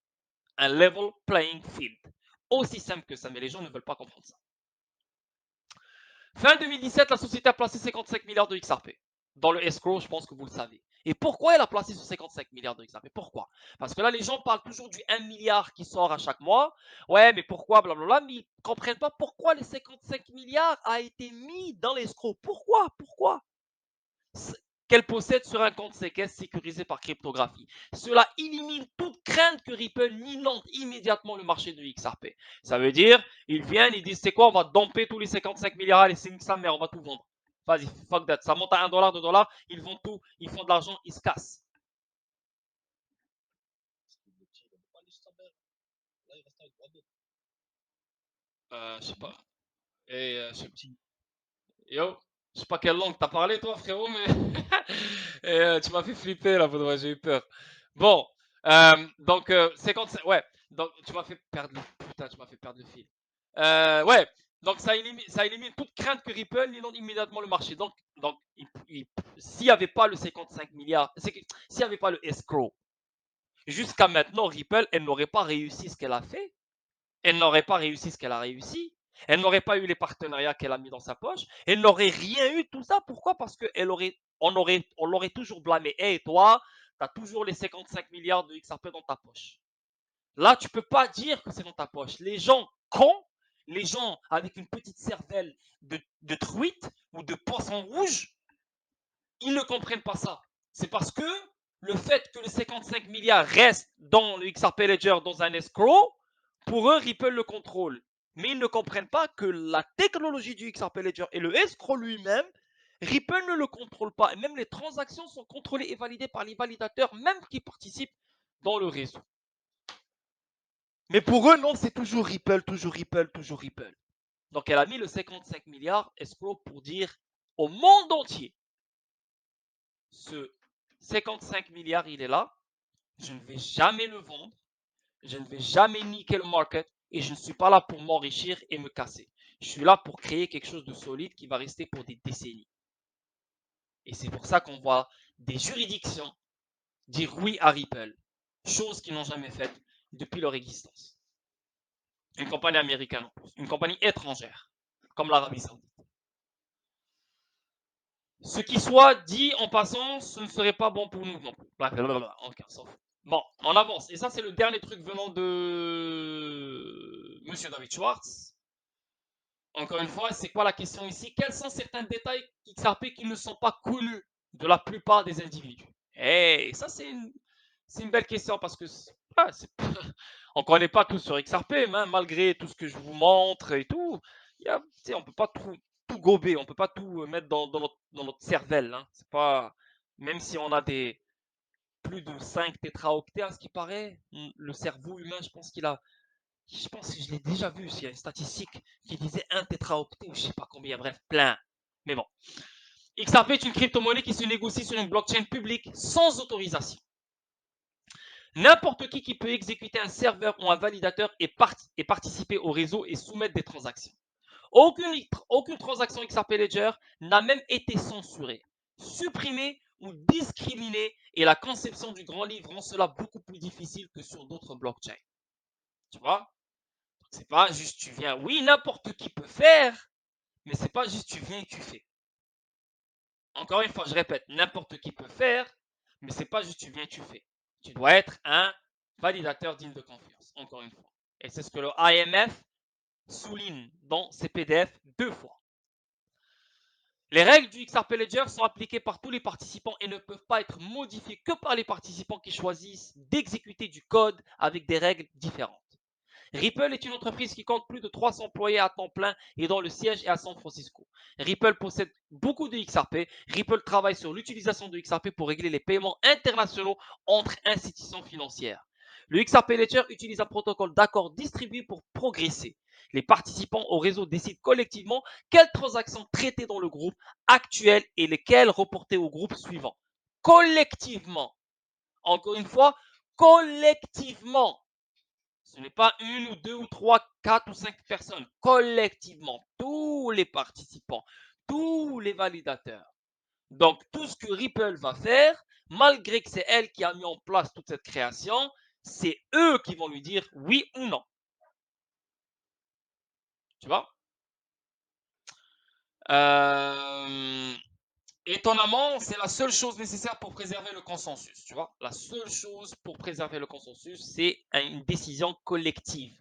Un level playing field. Aussi simple que ça, mais les gens ne veulent pas comprendre ça. Fin 2017, la société a placé 55 milliards de XRP dans le escrow, je pense que vous le savez. Et pourquoi elle a placé ce 55 milliards de XRP? Pourquoi? Parce que là, les gens parlent toujours du 1 milliard qui sort à chaque mois. Ouais, mais pourquoi, blablabla, mais ils ne comprennent pas pourquoi les 55 milliards a été mis dans l'escrow. Pourquoi qu'elle possède sur un compte séquestre sécurisé par cryptographie. Cela élimine toute crainte que Ripple n'inonde immédiatement le marché de XRP. Ça veut dire, ils viennent, ils disent, c'est quoi, on va domper tous les 55 milliards, allez, c'est ça, mais on va tout vendre. Vas-y, fuck that. Ça monte à 1 dollar, 2 dollars, ils vendent tout, ils font de l'argent, ils se cassent. Je sais pas. Et je sais pas. Yo, je sais pas quelle langue t'as parlé toi frérot, mais et, tu m'as fait flipper là, Baudouin, j'ai eu peur. Bon, donc 55, ouais, donc tu m'as fait perdre le putain, tu m'as fait perdre le fil. Ouais, donc ça élimine toute crainte que Ripple inonde immédiatement le marché. Donc s'il n'y avait pas le 55 milliards, s'il n'y avait pas le escrow, jusqu'à maintenant Ripple, elle n'aurait pas réussi ce qu'elle a fait. Elle n'aurait pas réussi ce qu'elle a réussi. Elle n'aurait pas eu les partenariats qu'elle a mis dans sa poche. Elle n'aurait rien eu tout ça. Pourquoi? Parce on l'aurait toujours blâmé. Hey, toi, tu as toujours les 55 milliards de XRP dans ta poche. Là, tu ne peux pas dire que c'est dans ta poche. Les gens cons, les gens avec une petite cervelle de truite ou de poisson rouge, ils ne comprennent pas ça. C'est parce que le fait que les 55 milliards restent dans le XRP Ledger dans un escrow, pour eux, Ripple le contrôle. Mais ils ne comprennent pas que la technologie du XRP Ledger et le escrow lui-même, Ripple ne le contrôle pas. Et même les transactions sont contrôlées et validées par les validateurs, même qui participent dans le réseau. Mais pour eux, non, c'est toujours Ripple, toujours Ripple, toujours Ripple. Donc elle a mis le 55 milliards escrow pour dire au monde entier, ce 55 milliards, il est là. Je ne vais jamais le vendre. Je ne vais jamais niquer le market. Et je ne suis pas là pour m'enrichir et me casser. Je suis là pour créer quelque chose de solide qui va rester pour des décennies. Et c'est pour ça qu'on voit des juridictions dire oui à Ripple. Chose qu'ils n'ont jamais faite depuis leur existence. Une compagnie américaine, une compagnie étrangère, comme l'Arabie Saoudite. Ce qui soit dit en passant, ce ne serait pas bon pour nous non plus. Ok, on s'en fout. Bon, on avance. Et ça, c'est le dernier truc venant de Monsieur David Schwartz. Encore une fois, c'est quoi la question ici? Quels sont certains détails XRP qui ne sont pas connus de la plupart des individus? Et ça, c'est une belle question parce que on ne connaît pas tout sur XRP, hein, malgré tout ce que je vous montre et tout. On ne peut pas tout gober, on ne peut pas tout mettre dans notre cervelle. Hein. C'est pas, même si on a plus de 5 tétraoctets à ce qui paraît, le cerveau humain, je pense que je l'ai déjà vu, s'il y a une statistique qui disait 1 tétraoctet ou je sais pas combien, bref, plein. Mais bon. XRP est une crypto-monnaie qui se négocie sur une blockchain publique sans autorisation. N'importe qui peut exécuter un serveur ou un validateur et participer au réseau et soumettre des transactions. Aucune transaction XRP Ledger n'a même été censurée, supprimée ou discriminée, et la conception du grand livre rend cela beaucoup plus difficile que sur d'autres blockchains. Tu vois? C'est pas juste tu viens. Oui, n'importe qui peut faire, mais c'est pas juste tu viens et tu fais. Encore une fois, je répète, n'importe qui peut faire, mais c'est pas juste tu viens et tu fais. Tu dois être un validateur digne de confiance, encore une fois. Et c'est ce que le IMF souligne dans ses PDF 2 fois. Les règles du XRP Ledger sont appliquées par tous les participants et ne peuvent pas être modifiées que par les participants qui choisissent d'exécuter du code avec des règles différentes. Ripple est une entreprise qui compte plus de 300 employés à temps plein et dont le siège est à San Francisco. Ripple possède beaucoup de XRP. Ripple travaille sur l'utilisation de XRP pour régler les paiements internationaux entre institutions financières. Le XRP Ledger utilise un protocole d'accord distribué pour progresser. Les participants au réseau décident collectivement quelles transactions traiter dans le groupe actuel et lesquelles reporter au groupe suivant. Collectivement. Encore une fois, collectivement. Ce n'est pas une ou deux ou trois, quatre ou cinq personnes. Collectivement, tous les participants, tous les validateurs. Donc, tout ce que Ripple va faire, malgré que c'est elle qui a mis en place toute cette création, c'est eux qui vont lui dire oui ou non. Tu vois? Étonnamment, c'est la seule chose nécessaire pour préserver le consensus. Tu vois? La seule chose pour préserver le consensus, c'est une décision collective.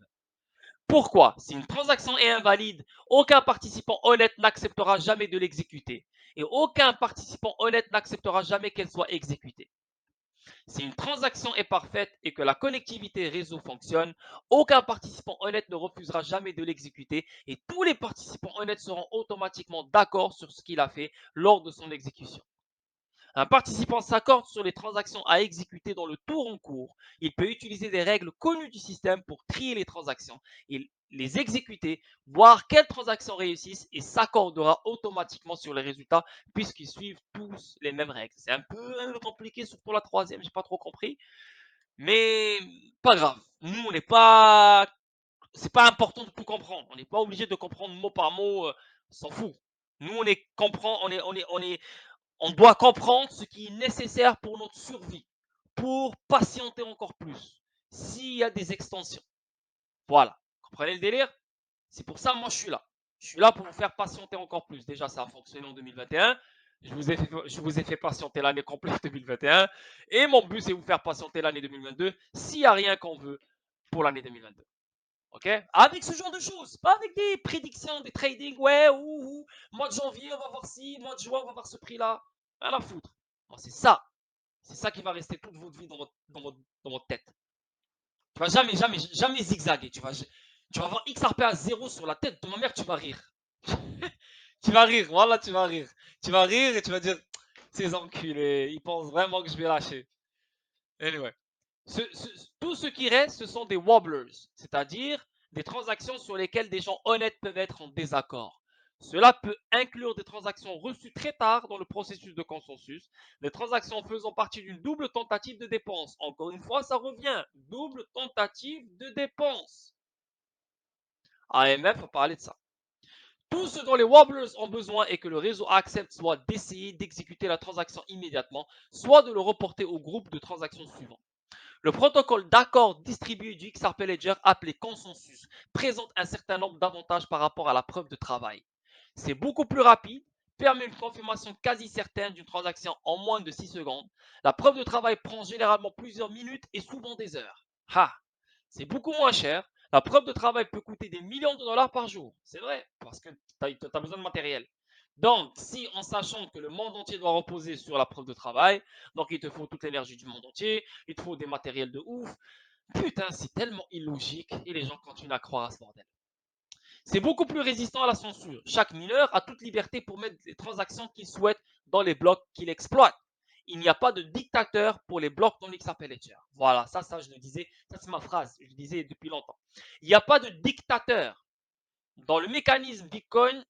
Pourquoi? Si une transaction est invalide, aucun participant honnête n'acceptera jamais de l'exécuter. Et aucun participant honnête n'acceptera jamais qu'elle soit exécutée. Si une transaction est parfaite et que la connectivité réseau fonctionne, aucun participant honnête ne refusera jamais de l'exécuter et tous les participants honnêtes seront automatiquement d'accord sur ce qu'il a fait lors de son exécution. Un participant s'accorde sur les transactions à exécuter dans le tour en cours. Il peut utiliser des règles connues du système pour trier les transactions et les exécuter, voir quelles transactions réussissent et s'accordera automatiquement sur les résultats puisqu'ils suivent tous les mêmes règles. C'est un peu compliqué, surtout la troisième, j'ai pas trop compris. Mais pas grave. Nous, on n'est pas. C'est pas important de tout comprendre. On n'est pas obligé de comprendre mot par mot. On s'en fout. Nous, on doit comprendre ce qui est nécessaire pour notre survie, pour patienter encore plus, s'il y a des extensions. Voilà, comprenez le délire? C'est pour ça, moi, je suis là. Je suis là pour vous faire patienter encore plus. Déjà, ça a fonctionné en 2021. Je vous ai fait patienter l'année complète 2021. Et mon but, c'est vous faire patienter l'année 2022 s'il n'y a rien qu'on veut pour l'année 2022. OK? Avec ce genre de choses, pas avec des prédictions, des trading, ouais, mois de janvier, on va voir ci, mois de juin, on va voir ce prix-là. Rien à foutre. Bon, c'est ça. C'est ça qui va rester toute votre vie dans votre tête. Tu vas jamais zigzaguer. Tu vas avoir XRP à 0 sur la tête de ma mère, tu vas rire. Tu vas rire, voilà, tu vas rire. Tu vas rire et tu vas dire, ces enculés, ils pensent vraiment que je vais lâcher. Anyway. Tout ce qui reste, ce sont des wobblers, c'est-à-dire des transactions sur lesquelles des gens honnêtes peuvent être en désaccord. Cela peut inclure des transactions reçues très tard dans le processus de consensus, des transactions faisant partie d'une double tentative de dépense. Encore une fois, ça revient, double tentative de dépense. AMF a parlé de ça. Tout ce dont les wobblers ont besoin est que le réseau accepte soit d'essayer d'exécuter la transaction immédiatement, soit de le reporter au groupe de transactions suivant. Le protocole d'accord distribué du XRP Ledger appelé consensus présente un certain nombre d'avantages par rapport à la preuve de travail. C'est beaucoup plus rapide, permet une confirmation quasi certaine d'une transaction en moins de 6 secondes. La preuve de travail prend généralement plusieurs minutes et souvent des heures. C'est beaucoup moins cher. La preuve de travail peut coûter des millions de dollars par jour. C'est vrai, parce que tu as besoin de matériel. Donc, si en sachant que le monde entier doit reposer sur la preuve de travail, donc il te faut toute l'énergie du monde entier, il te faut des matériels de ouf. Putain, c'est tellement illogique et les gens continuent à croire à ce bordel. C'est beaucoup plus résistant à la censure. Chaque mineur a toute liberté pour mettre les transactions qu'il souhaite dans les blocs qu'il exploite. Il n'y a pas de dictateur pour les blocs dans l'XRP Ledger. Voilà, ça je le disais, ça c'est ma phrase, je le disais depuis longtemps. Il n'y a pas de dictateur. Dans le mécanisme Bitcoin,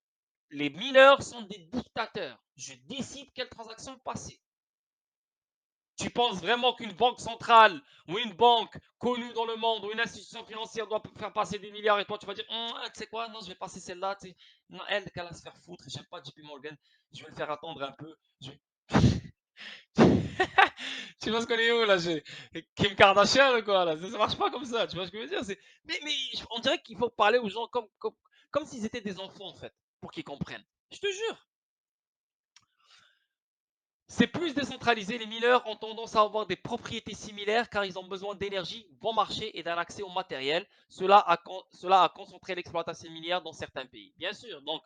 les mineurs sont des dictateurs. Je décide quelle transaction passer. Tu penses vraiment qu'une banque centrale ou une banque connue dans le monde ou une institution financière doit faire passer des milliards et toi tu vas dire tu sais quoi, non, je vais passer celle-là. Non, elle, qu'elle va se faire foutre. J'aime pas JP Morgan. Je vais le faire attendre un peu. Tu vois ce qu'on est où là? Kim Kardashian ou quoi là? Ça marche pas comme ça. Tu vois ce que je veux dire? Mais on dirait qu'il faut parler aux gens comme s'ils étaient des enfants en fait, pour qu'ils comprennent. Je te jure. C'est plus décentralisé, les mineurs ont tendance à avoir des propriétés similaires car ils ont besoin d'énergie, bon marché et d'un accès au matériel. Cela a concentré l'exploitation minière dans certains pays. Bien sûr, donc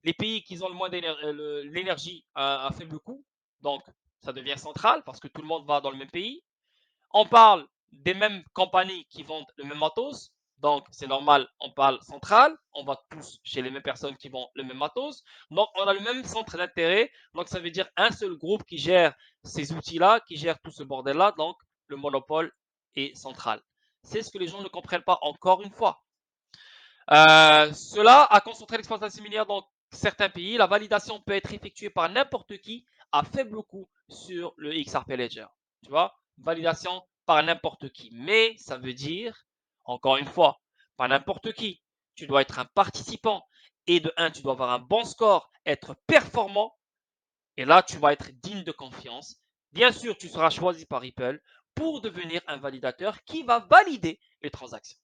les pays qui ont le moins l'énergie à faible coût, donc ça devient central parce que tout le monde va dans le même pays. On parle des mêmes compagnies qui vendent le même matos, donc c'est normal, on parle central, on va tous chez les mêmes personnes qui vendent le même matos, donc on a le même centre d'intérêt, donc ça veut dire un seul groupe qui gère ces outils-là, qui gère tout ce bordel-là, donc le monopole et central. C'est ce que les gens ne comprennent pas encore une fois. Cela a concentré l'exploitation similaire dans certains pays. La validation peut être effectuée par n'importe qui à faible coût sur le XRP Ledger. Tu vois, validation par n'importe qui. Mais ça veut dire, encore une fois, pas n'importe qui. Tu dois être un participant et de un, tu dois avoir un bon score, être performant. Et là, tu vas être digne de confiance. Bien sûr, tu seras choisi par Ripple pour devenir un validateur qui va valider les transactions.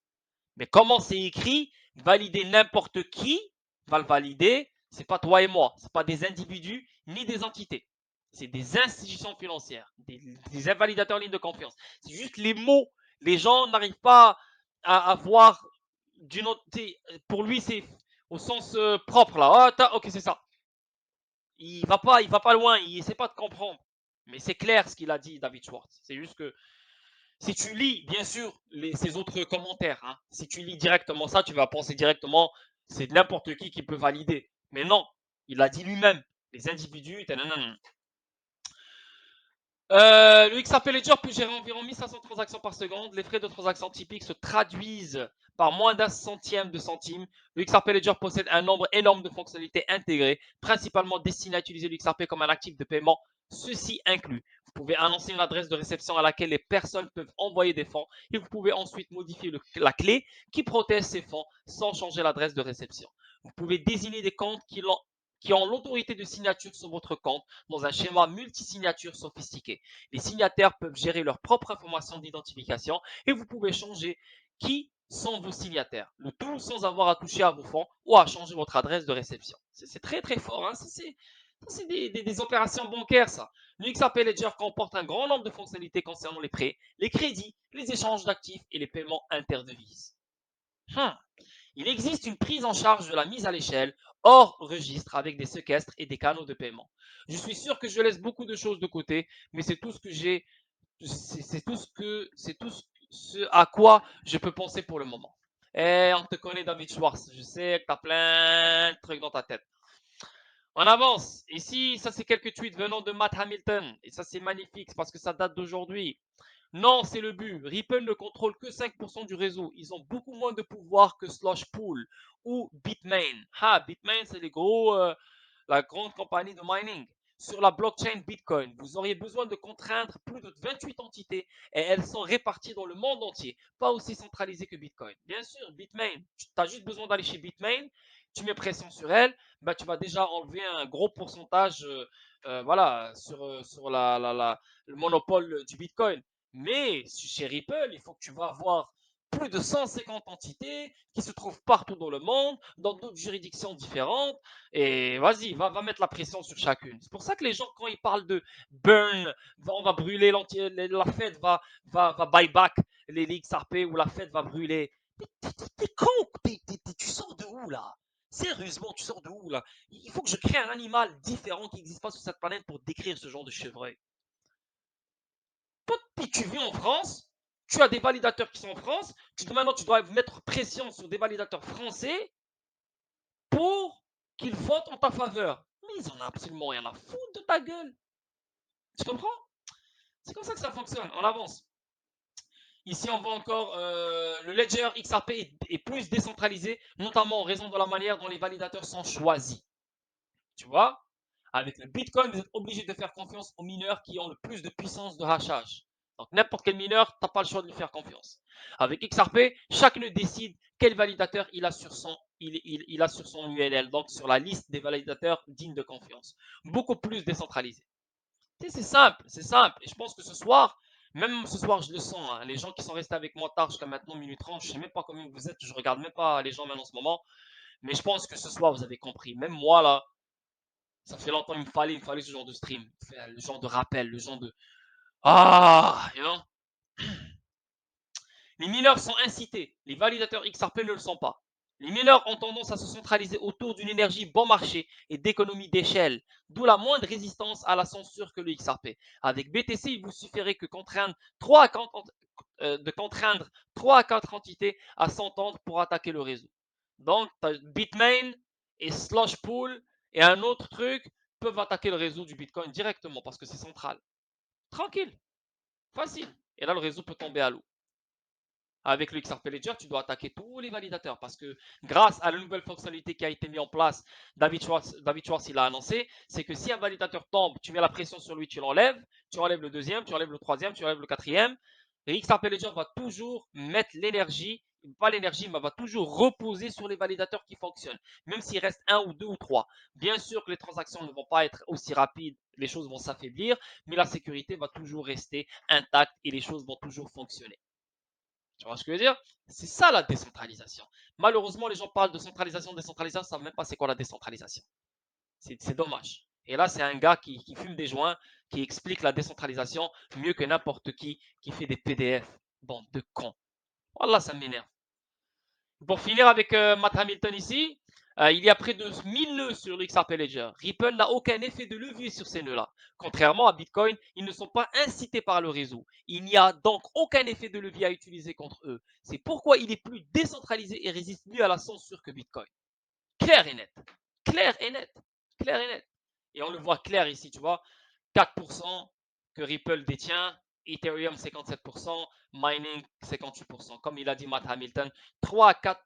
Mais comment c'est écrit, valider n'importe qui va le valider, c'est pas toi et moi, c'est pas des individus ni des entités. C'est des institutions financières, des invalidateurs en ligne de confiance. C'est juste les mots. Les gens n'arrivent pas à voir d'une autre. Pour lui, c'est au sens propre là. Oh, ok, c'est ça. Il va pas loin, il essaie pas de comprendre. Mais c'est clair ce qu'il a dit, David Schwartz. C'est juste que si tu lis, bien sûr, ces autres commentaires, hein, si tu lis directement ça, tu vas penser directement, c'est n'importe qui peut valider. Mais non, il a dit lui-même, les individus, le XRP Ledger peut gérer environ 1500 transactions par seconde. Les frais de transaction typiques se traduisent par moins d'un centième de centime. Le XRP Ledger possède un nombre énorme de fonctionnalités intégrées, principalement destinées à utiliser le XRP comme un actif de paiement. Ceci inclut, vous pouvez annoncer une adresse de réception à laquelle les personnes peuvent envoyer des fonds et vous pouvez ensuite modifier la clé qui protège ces fonds sans changer l'adresse de réception. Vous pouvez désigner des comptes qui ont l'autorité de signature sur votre compte dans un schéma multisignature sophistiqué. Les signataires peuvent gérer leurs propres informations d'identification et vous pouvez changer qui sont vos signataires. Le tout sans avoir à toucher à vos fonds ou à changer votre adresse de réception. C'est très très fort. Hein. C'est des opérations bancaires, ça. Le XRP Ledger comporte un grand nombre de fonctionnalités concernant les prêts, les crédits, les échanges d'actifs et les paiements interdevises. Il existe une prise en charge de la mise à l'échelle hors registre avec des séquestres et des canaux de paiement. Je suis sûr que je laisse beaucoup de choses de côté, mais c'est tout ce que j'ai, c'est tout ce à quoi je peux penser pour le moment. Et on te connaît, David Schwartz. Je sais que tu as plein de trucs dans ta tête. On avance. Ici, ça c'est quelques tweets venant de Matt Hamilton. Et ça c'est magnifique parce que ça date d'aujourd'hui. Non, c'est le but. Ripple ne contrôle que 5% du réseau. Ils ont beaucoup moins de pouvoir que Slushpool ou Bitmain. Bitmain, c'est la grande compagnie de mining. Sur la blockchain Bitcoin, vous auriez besoin de contraindre plus de 28 entités et elles sont réparties dans le monde entier, pas aussi centralisées que Bitcoin. Bien sûr, Bitmain, tu as juste besoin d'aller chez Bitmain, tu mets pression sur elle, bah, tu vas déjà enlever un gros pourcentage voilà, sur le monopole du Bitcoin. Mais chez Ripple, il faut que tu vas avoir plus de 150 entités qui se trouvent partout dans le monde, dans d'autres juridictions différentes. Et vas-y, va mettre la pression sur chacune. C'est pour ça que les gens, quand ils parlent de burn, on va brûler l'entier, la Fed va buy back les XRP ou la Fed va brûler. T'es con, tu sors de où là? Sérieusement, tu sors de où là? Il faut que je crée un animal différent qui n'existe pas sur cette planète pour décrire ce genre de chevreuil. Toi, tu vis en France, tu as des validateurs qui sont en France, maintenant tu dois mettre pression sur des validateurs français pour qu'ils votent en ta faveur. Mais ils en ont absolument rien à foutre de ta gueule. Tu comprends? C'est comme ça que ça fonctionne. On avance. Ici, on voit encore le ledger XRP est plus décentralisé, notamment en raison de la manière dont les validateurs sont choisis. Tu vois? Avec le Bitcoin, vous êtes obligé de faire confiance aux mineurs qui ont le plus de puissance de hachage. Donc, n'importe quel mineur, tu n'as pas le choix de lui faire confiance. Avec XRP, chacun décide quel validateur il a sur son URL, donc sur la liste des validateurs dignes de confiance. Beaucoup plus décentralisé. C'est simple, c'est simple. Et je pense que ce soir, même ce soir, je le sens. Hein, les gens qui sont restés avec moi tard jusqu'à maintenant, minuit 30, je ne sais même pas combien vous êtes, je ne regarde même pas les gens maintenant en ce moment. Mais je pense que ce soir, vous avez compris. Même moi, là, ça fait longtemps qu'il me fallait ce genre de stream, le genre de rappel, le genre de you know. Les mineurs sont incités, les validateurs XRP ne le sont pas. Les mineurs ont tendance à se centraliser autour d'une énergie bon marché et d'économie d'échelle, d'où la moindre résistance à la censure que le XRP. Avec BTC, il vous suffirait de contraindre 3 à 4 entités à s'entendre pour attaquer le réseau. Donc, Bitmain et Slushpool et un autre truc peuvent attaquer le réseau du Bitcoin directement parce que c'est central. Tranquille, facile. Et là, le réseau peut tomber à l'eau. avec le XRP Ledger, tu dois attaquer tous les validateurs parce que grâce à la nouvelle fonctionnalité qui a été mise en place, David Schwartz il a annoncé, c'est que si un validateur tombe, tu mets la pression sur lui, tu enlèves le deuxième, tu enlèves le troisième, tu enlèves le quatrième. Le XRP Ledger va toujours mettre l'énergie, pas l'énergie, mais va toujours reposer sur les validateurs qui fonctionnent, même s'il reste un ou deux ou trois. Bien sûr que les transactions ne vont pas être aussi rapides, les choses vont s'affaiblir, mais la sécurité va toujours rester intacte et les choses vont toujours fonctionner. Tu vois ce que je veux dire? C'est ça la décentralisation. Malheureusement, les gens parlent de centralisation, décentralisation, ils ne savent même pas c'est quoi la décentralisation. C'est dommage. Et là, c'est un gars qui fume des joints, qui explique la décentralisation mieux que n'importe qui fait des PDF. Bande de cons. Voilà, ça m'énerve. Pour finir avec Matt Hamilton ici, il y a près de 1000 nœuds sur le XRP Ledger. Ripple n'a aucun effet de levier sur ces nœuds-là. Contrairement à Bitcoin, ils ne sont pas incités par le réseau. Il n'y a donc aucun effet de levier à utiliser contre eux. C'est pourquoi il est plus décentralisé et résiste mieux à la censure que Bitcoin. Clair et net. Clair et net. Clair et net. Et on le voit clair ici, tu vois. 4% que Ripple détient, Ethereum 57%, mining 58%. Comme il a dit Matt Hamilton, 3 à 4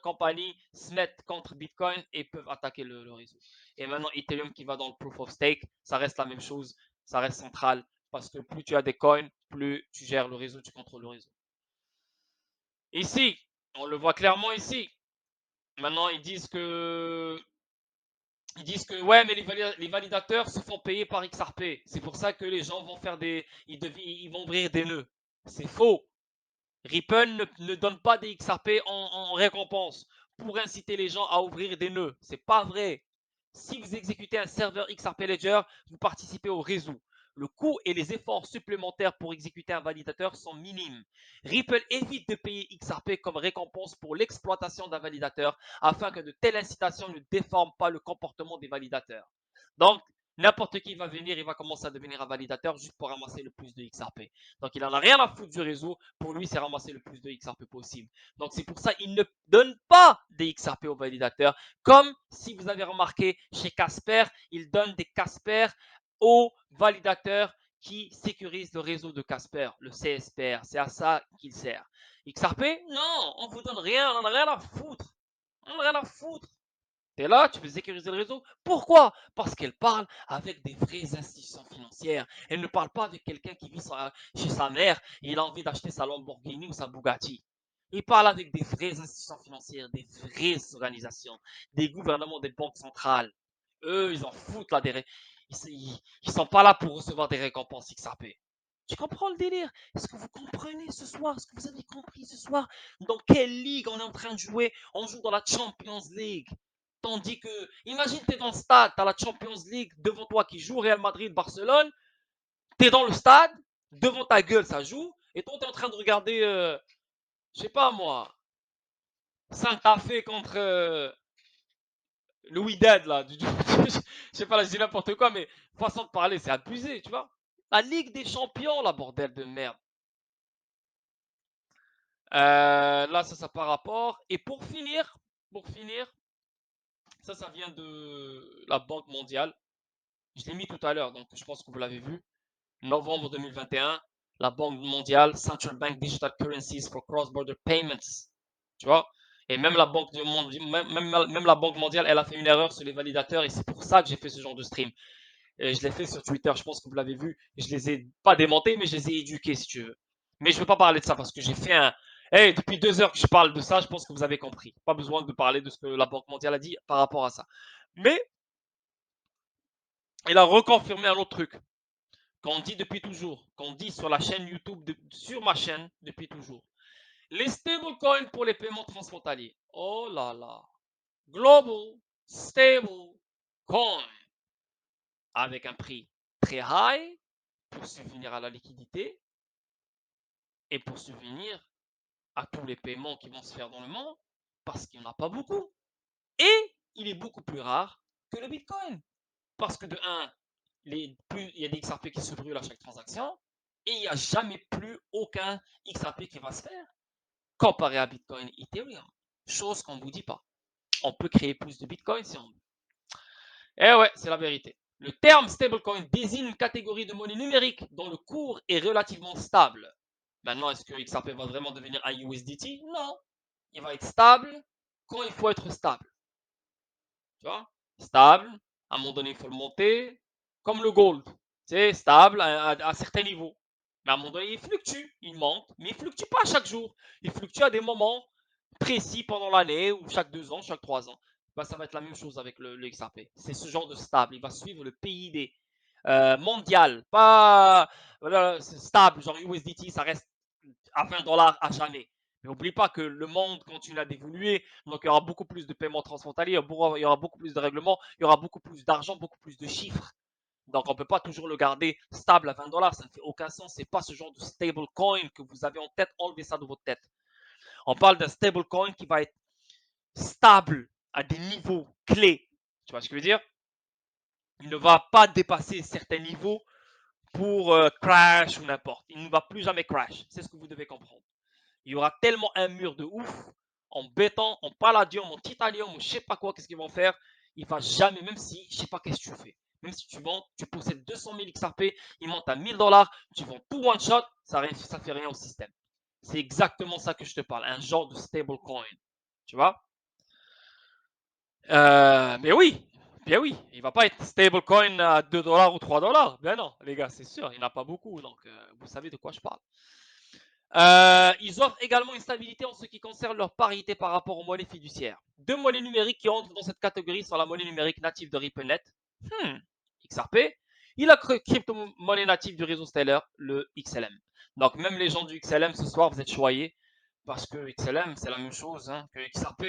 compagnies se mettent contre Bitcoin et peuvent attaquer le réseau. Et maintenant, Ethereum qui va dans le proof of stake, ça reste la même chose, ça reste central parce que plus tu as des coins, plus tu gères le réseau, tu contrôles le réseau. Ici, on le voit clairement ici. Maintenant, ils disent que ouais, mais les validateurs se font payer par XRP. C'est pour ça que les gens vont faire ils vont ouvrir des nœuds. C'est faux. Ripple ne donne pas des XRP en récompense pour inciter les gens à ouvrir des nœuds. C'est pas vrai. Si vous exécutez un serveur XRP Ledger, vous participez au réseau. Le coût et les efforts supplémentaires pour exécuter un validateur sont minimes. Ripple évite de payer XRP comme récompense pour l'exploitation d'un validateur afin que de telles incitations ne déforment pas le comportement des validateurs. Donc, n'importe qui va venir, il va commencer à devenir un validateur juste pour ramasser le plus de XRP. Donc, il n'en a rien à foutre du réseau. Pour lui, c'est ramasser le plus de XRP possible. Donc, c'est pour ça qu'il ne donne pas des XRP aux validateurs. Comme si vous avez remarqué chez Casper, il donne des Casper aux validateurs qui sécurisent le réseau de Casper, le CSPR. C'est à ça qu'il sert. XRP, non, on ne vous donne rien, on n'en a rien à foutre. On n'en a rien à foutre. Tu es là, tu veux sécuriser le réseau. Pourquoi? Parce qu'elle parle avec des vraies institutions financières. Elle ne parle pas avec quelqu'un qui vit chez sa mère et il a envie d'acheter sa Lamborghini ou sa Bugatti. Il parle avec des vraies institutions financières, des vraies organisations, des gouvernements, des banques centrales. Eux, ils en foutent là ils sont pas là pour recevoir des récompenses XRP. Tu comprends le délire? Est-ce que vous comprenez ce soir? Est-ce que vous avez compris ce soir? Dans quelle ligue on est en train de jouer? On joue dans la Champions League. Tandis que, imagine, tu es dans le stade, tu as la Champions League devant toi qui joue Real Madrid, Barcelone. Tu es dans le stade, devant ta gueule, ça joue. Et toi, tu es en train de regarder, je sais pas moi, Santa Fe contre le Wydad, là. Je sais pas, là, je dis n'importe quoi, mais façon de parler, c'est abusé, tu vois. La Ligue des Champions, la bordel de merde. Là, ça par rapport. Et pour finir, ça vient de la Banque mondiale. Je l'ai mis tout à l'heure, donc je pense que vous l'avez vu. Novembre 2021, la Banque mondiale, Central Bank Digital Currencies for Cross-Border Payments. Tu vois? Et même la Banque même la Banque mondiale, elle a fait une erreur sur les validateurs et c'est pour ça que j'ai fait ce genre de stream. Et je l'ai fait sur Twitter, je pense que vous l'avez vu. Et je les ai pas démontés, mais je les ai éduqués si tu veux. Mais je ne veux pas parler de ça parce que j'ai fait un. Hey, depuis 2 heures que je parle de ça, je pense que vous avez compris. Pas besoin de parler de ce que la Banque mondiale a dit par rapport à ça. Mais il a reconfirmé un autre truc qu'on dit depuis toujours, qu'on dit sur la chaîne YouTube, sur ma chaîne depuis toujours. Les stablecoins pour les paiements transfrontaliers. Oh là là. Global Stable Coin. Avec un prix très high pour subvenir à la liquidité et pour subvenir à tous les paiements qui vont se faire dans le monde parce qu'il n'y en a pas beaucoup. Et il est beaucoup plus rare que le Bitcoin. Parce que de 1, il y a des XRP qui se brûlent à chaque transaction et il n'y a jamais plus aucun XRP qui va se faire comparé à Bitcoin et Ethereum. Chose qu'on ne vous dit pas. On peut créer plus de Bitcoin si on veut. Eh ouais, c'est la vérité. Le terme stablecoin désigne une catégorie de monnaie numérique dont le cours est relativement stable. Maintenant, est-ce que XRP va vraiment devenir un USDT? Non. Il va être stable quand il faut être stable. Tu vois? Stable, à un moment donné, il faut le monter, comme le gold. C'est stable à certains niveaux. Mais à un moment donné, il fluctue, il monte, mais il fluctue pas chaque jour. Il fluctue à des moments précis pendant l'année ou chaque 2 ans, chaque 3 ans. Bah, ça va être la même chose avec le XRP. C'est ce genre de stable. Il va suivre le PIB mondial, pas voilà, stable, genre USDT, ça reste à 20 dollars à jamais. Mais n'oublie pas que le monde continue à d'évoluer, donc il y aura beaucoup plus de paiements transfrontaliers, il y aura beaucoup plus de règlements, il y aura beaucoup plus d'argent, beaucoup plus de chiffres. Donc on ne peut pas toujours le garder stable à 20 dollars, ça ne fait aucun sens. C'est pas ce genre de stable coin que vous avez en tête, enlevez ça de votre tête. On parle d'un stable coin qui va être stable à des niveaux clés. Tu vois ce que je veux dire? Il ne va pas dépasser certains niveaux pour crash ou n'importe. Il ne va plus jamais crash. C'est ce que vous devez comprendre. Il y aura tellement un mur de ouf en béton, en palladium, en titanium, ou je sais pas quoi, qu'est-ce qu'ils vont faire. Il va jamais, même si je sais pas qu'est-ce que tu fais. Même si tu vends, tu possèdes 200 000 XRP, il monte à 1000 dollars, tu vends tout one shot, ça fait rien au système. C'est exactement ça que je te parle, un genre de stable coin. Tu vois? Mais oui, bien oui, il va pas être stablecoin à 2 dollars ou 3 dollars. Ben non, les gars, c'est sûr, il n'y en a pas beaucoup, donc vous savez de quoi je parle. Ils offrent également une stabilité en ce qui concerne leur parité par rapport aux monnaies fiduciaires. 2 monnaies numériques qui entrent dans cette catégorie sont la monnaie numérique native de RippleNet, XRP, et la crypto-monnaie native du réseau Stellar, le XLM. Donc même les gens du XLM ce soir, vous êtes choyés, parce que XLM, c'est la même chose hein, que XRP.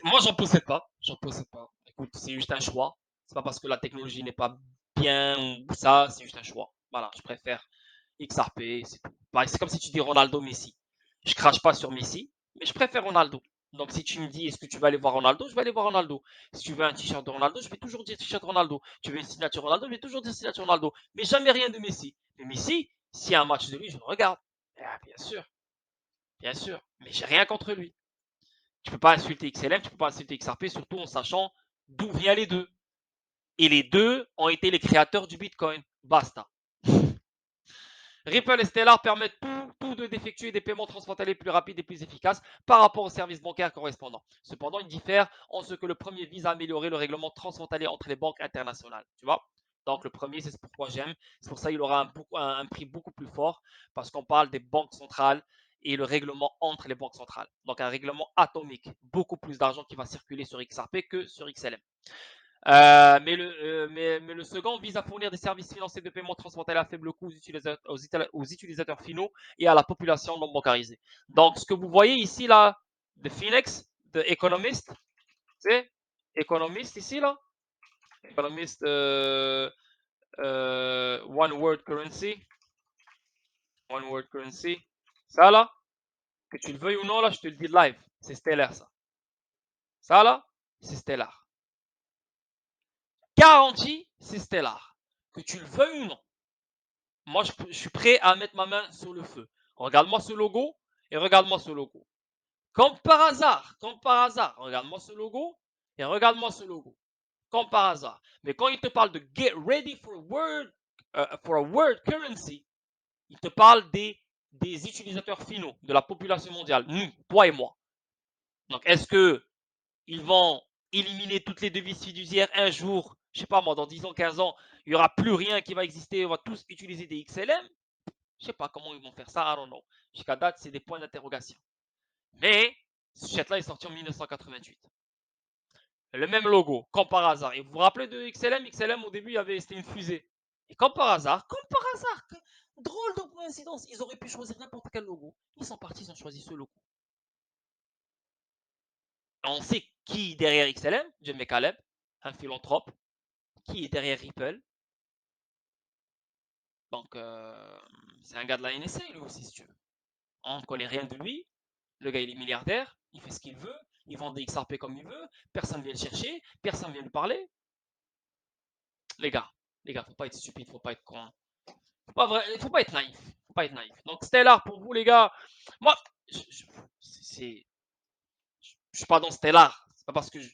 Moi, j'en possède pas. J'en possède pas. Écoute, c'est juste un choix. C'est pas parce que la technologie n'est pas bien ou ça, c'est juste un choix. Voilà, je préfère XRP, c'est tout. C'est comme si tu dis Ronaldo, Messi. Je crache pas sur Messi, mais je préfère Ronaldo. Donc si tu me dis est-ce que tu vas aller voir Ronaldo, je vais aller voir Ronaldo. Si tu veux un t-shirt de Ronaldo, je vais toujours dire t-shirt Ronaldo. Tu veux une signature Ronaldo, je vais toujours dire signature Ronaldo. Mais jamais rien de Messi. Mais Messi, s'il y a un match de lui, je le regarde. Ah, bien sûr. Mais j'ai rien contre lui. Tu peux pas insulter XLM, tu peux pas insulter XRP, surtout en sachant d'où viennent les deux. Et les deux ont été les créateurs du Bitcoin. Basta. Ripple et Stellar permettent tout d'effectuer des paiements transfrontaliers plus rapides et plus efficaces par rapport aux services bancaires correspondants. Cependant, ils diffèrent en ce que le premier vise à améliorer le règlement transfrontalier entre les banques internationales. Tu vois? Donc le premier, c'est pourquoi j'aime. C'est pour ça qu'il aura un prix beaucoup plus fort parce qu'on parle des banques centrales et le règlement entre les banques centrales. Donc un règlement atomique. Beaucoup plus d'argent qui va circuler sur XRP que sur XLM. Mais le second vise à fournir des services financiers de paiement transfrontalier à faible coût aux utilisateurs finaux et à la population non bancarisée. Donc, ce que vous voyez ici, là, de Phoenix, de Economist, c'est Economist ici, là, Economist One World Currency, ça, là, que tu le veuilles ou non, là, je te le dis live, c'est Stellar, ça. Ça, là, c'est Stellar. Garantie, c'est Stellar. Que tu le veuilles ou non. Moi, je suis prêt à mettre ma main sur le feu. Regarde-moi ce logo et regarde-moi ce logo. Comme par hasard, regarde-moi ce logo et regarde-moi ce logo. Comme par hasard. Mais quand il te parle de get ready for a world currency, il te parle des utilisateurs finaux, de la population mondiale, nous, toi et moi. Donc, est-ce que ils vont éliminer toutes les devises fiduciaires un jour, je sais pas moi, dans 10 ans, 15 ans, il n'y aura plus rien qui va exister, on va tous utiliser des XLM? Je sais pas comment ils vont faire ça, I don't know. Jusqu'à date, c'est des points d'interrogation. Mais ce shit-là est sorti en 1988. Le même logo, comme par hasard. Et vous vous rappelez de XLM? XLM, au début, c'était une fusée. Et comme par hasard, drôle de coïncidence, ils auraient pu choisir n'importe quel logo. Ils sont partis, ils ont choisi ce logo. On sait qui est derrière XLM, Jim McCaleb, un philanthrope. Qui est derrière Ripple. Donc, c'est un gars de la NSA, lui aussi, si tu veux. On ne connaît rien de lui. Le gars, il est milliardaire, il fait ce qu'il veut, il vend des XRP comme il veut, personne ne vient le chercher, personne ne vient lui parler. Les gars, faut pas être stupide, faut pas être con. Faut pas être naïf. Donc, Stellar, pour vous, les gars, moi, je suis pas dans Stellar. C'est pas parce que je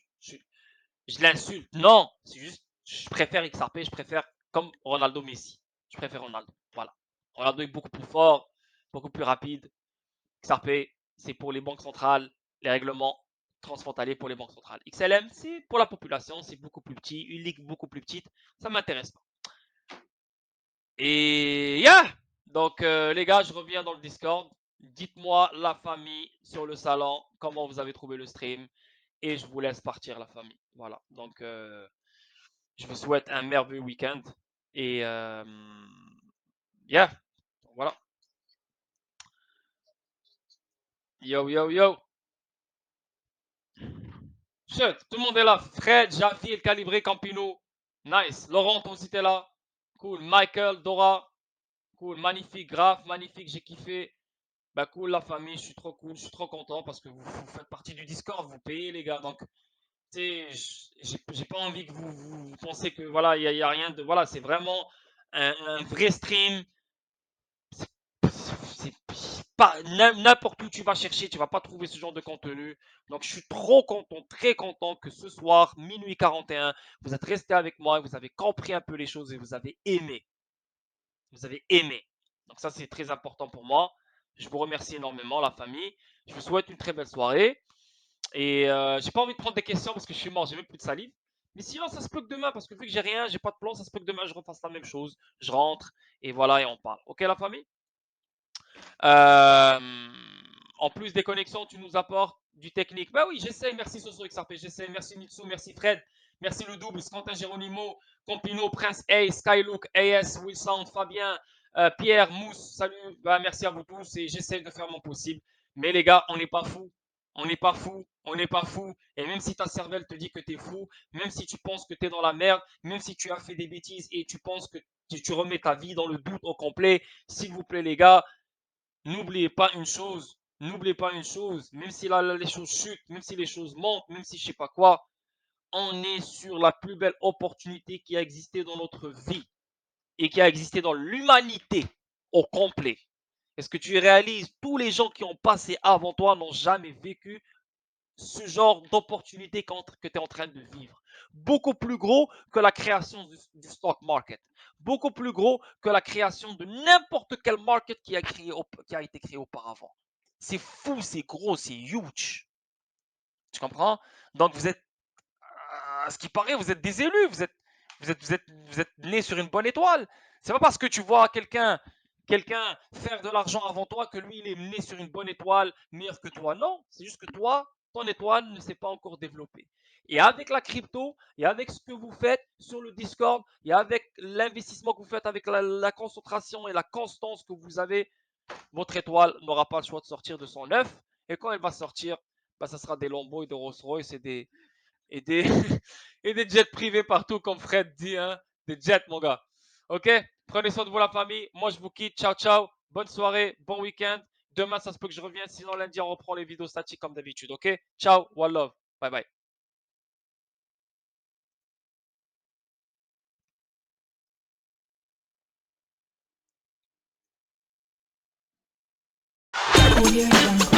l'insulte. Non, c'est juste, je préfère XRP, je préfère comme Ronaldo Messi. Je préfère Ronaldo. Voilà. Ronaldo est beaucoup plus fort. beaucoup plus rapide. XRP, c'est pour les banques centrales, les règlements transfrontaliers pour les banques centrales. XLM, c'est pour la population, c'est beaucoup plus petit, une ligue beaucoup plus petite, ça m'intéresse pas. Et donc les gars, je reviens dans le Discord. Dites-moi la famille sur le salon, comment vous avez trouvé le stream, et je vous laisse partir la famille. Voilà, donc je vous souhaite un merveilleux week-end, et voilà. Yo, yo, yo. Shit, tout le monde est là. Fred, Jafil, Calibré, Campino. Nice. Laurent, toi aussi t'es là. Cool. Michael, Dora. Cool. Magnifique. Grave, magnifique. J'ai kiffé. Bah cool, la famille. Je suis trop cool. Je suis trop content parce que vous faites partie du Discord. Vous payez, les gars. Donc, tu sais, j'ai pas envie que vous pensez que voilà, il y a rien de. Voilà, c'est vraiment un vrai stream. C'est pas n'importe où tu vas chercher, tu vas pas trouver ce genre de contenu. Donc je suis trop content, très content que ce soir, minuit 41, vous êtes resté avec moi, vous avez compris un peu les choses et vous avez aimé. Vous avez aimé. Donc ça, c'est très important pour moi. Je vous remercie énormément, la famille. Je vous souhaite une très belle soirée. Et j'ai pas envie de prendre des questions parce que je suis mort, j'ai même plus de salive. Mais sinon, ça se peut que demain, parce que vu que j'ai rien, j'ai pas de plan, ça se peut que demain je refasse la même chose. Je rentre et voilà, et on parle. Ok, la famille? En plus des connexions, tu nous apportes du technique. Bah oui, j'essaie. Merci Soso XRP, j'essaie. Merci Mitsu, merci Fred, merci le double, Quentin Geronimo, Compino, Prince A, Skylook, AS, Wilson, Fabien, Pierre, Mousse. Salut, bah, merci à vous tous et j'essaie de faire mon possible. Mais les gars, on n'est pas fous. On n'est pas fou, on n'est pas fou. Et même si ta cervelle te dit que tu es fou, même si tu penses que tu es dans la merde, même si tu as fait des bêtises et tu penses que tu remets ta vie dans le doute au complet, s'il vous plaît les gars, n'oubliez pas une chose, même si là, les choses chutent, même si les choses montent, même si je sais pas quoi, on est sur la plus belle opportunité qui a existé dans notre vie et qui a existé dans l'humanité au complet. Est-ce que tu réalises, tous les gens qui ont passé avant toi n'ont jamais vécu ce genre d'opportunité que tu es en train de vivre. Beaucoup plus gros que la création du stock market. Beaucoup plus gros que la création de n'importe quel market qui a été créé auparavant. C'est fou, c'est gros, c'est huge. Tu comprends? Donc vous êtes, à ce qui paraît, vous êtes des élus, vous êtes né sur une bonne étoile. C'est pas parce que tu vois quelqu'un faire de l'argent avant toi que lui il est né sur une bonne étoile meilleur que toi. Non, c'est juste que toi, ton étoile ne s'est pas encore développée. Et avec la crypto, et avec ce que vous faites sur le Discord, et avec l'investissement que vous faites, avec la concentration et la constance que vous avez, votre étoile n'aura pas le choix de sortir de son œuf. Et quand elle va sortir, bah, ça sera des Lambo et des Rolls Royce et des, et des jets privés partout, comme Fred dit, hein. Des jets, mon gars. Ok? Prenez soin de vous, la famille. Moi, je vous quitte. Ciao, ciao. Bonne soirée, bon week-end. Demain, ça se peut que je revienne. Sinon, lundi, on reprend les vidéos statiques comme d'habitude. Ok? Ciao, one love. Bye bye. Audio Jungle.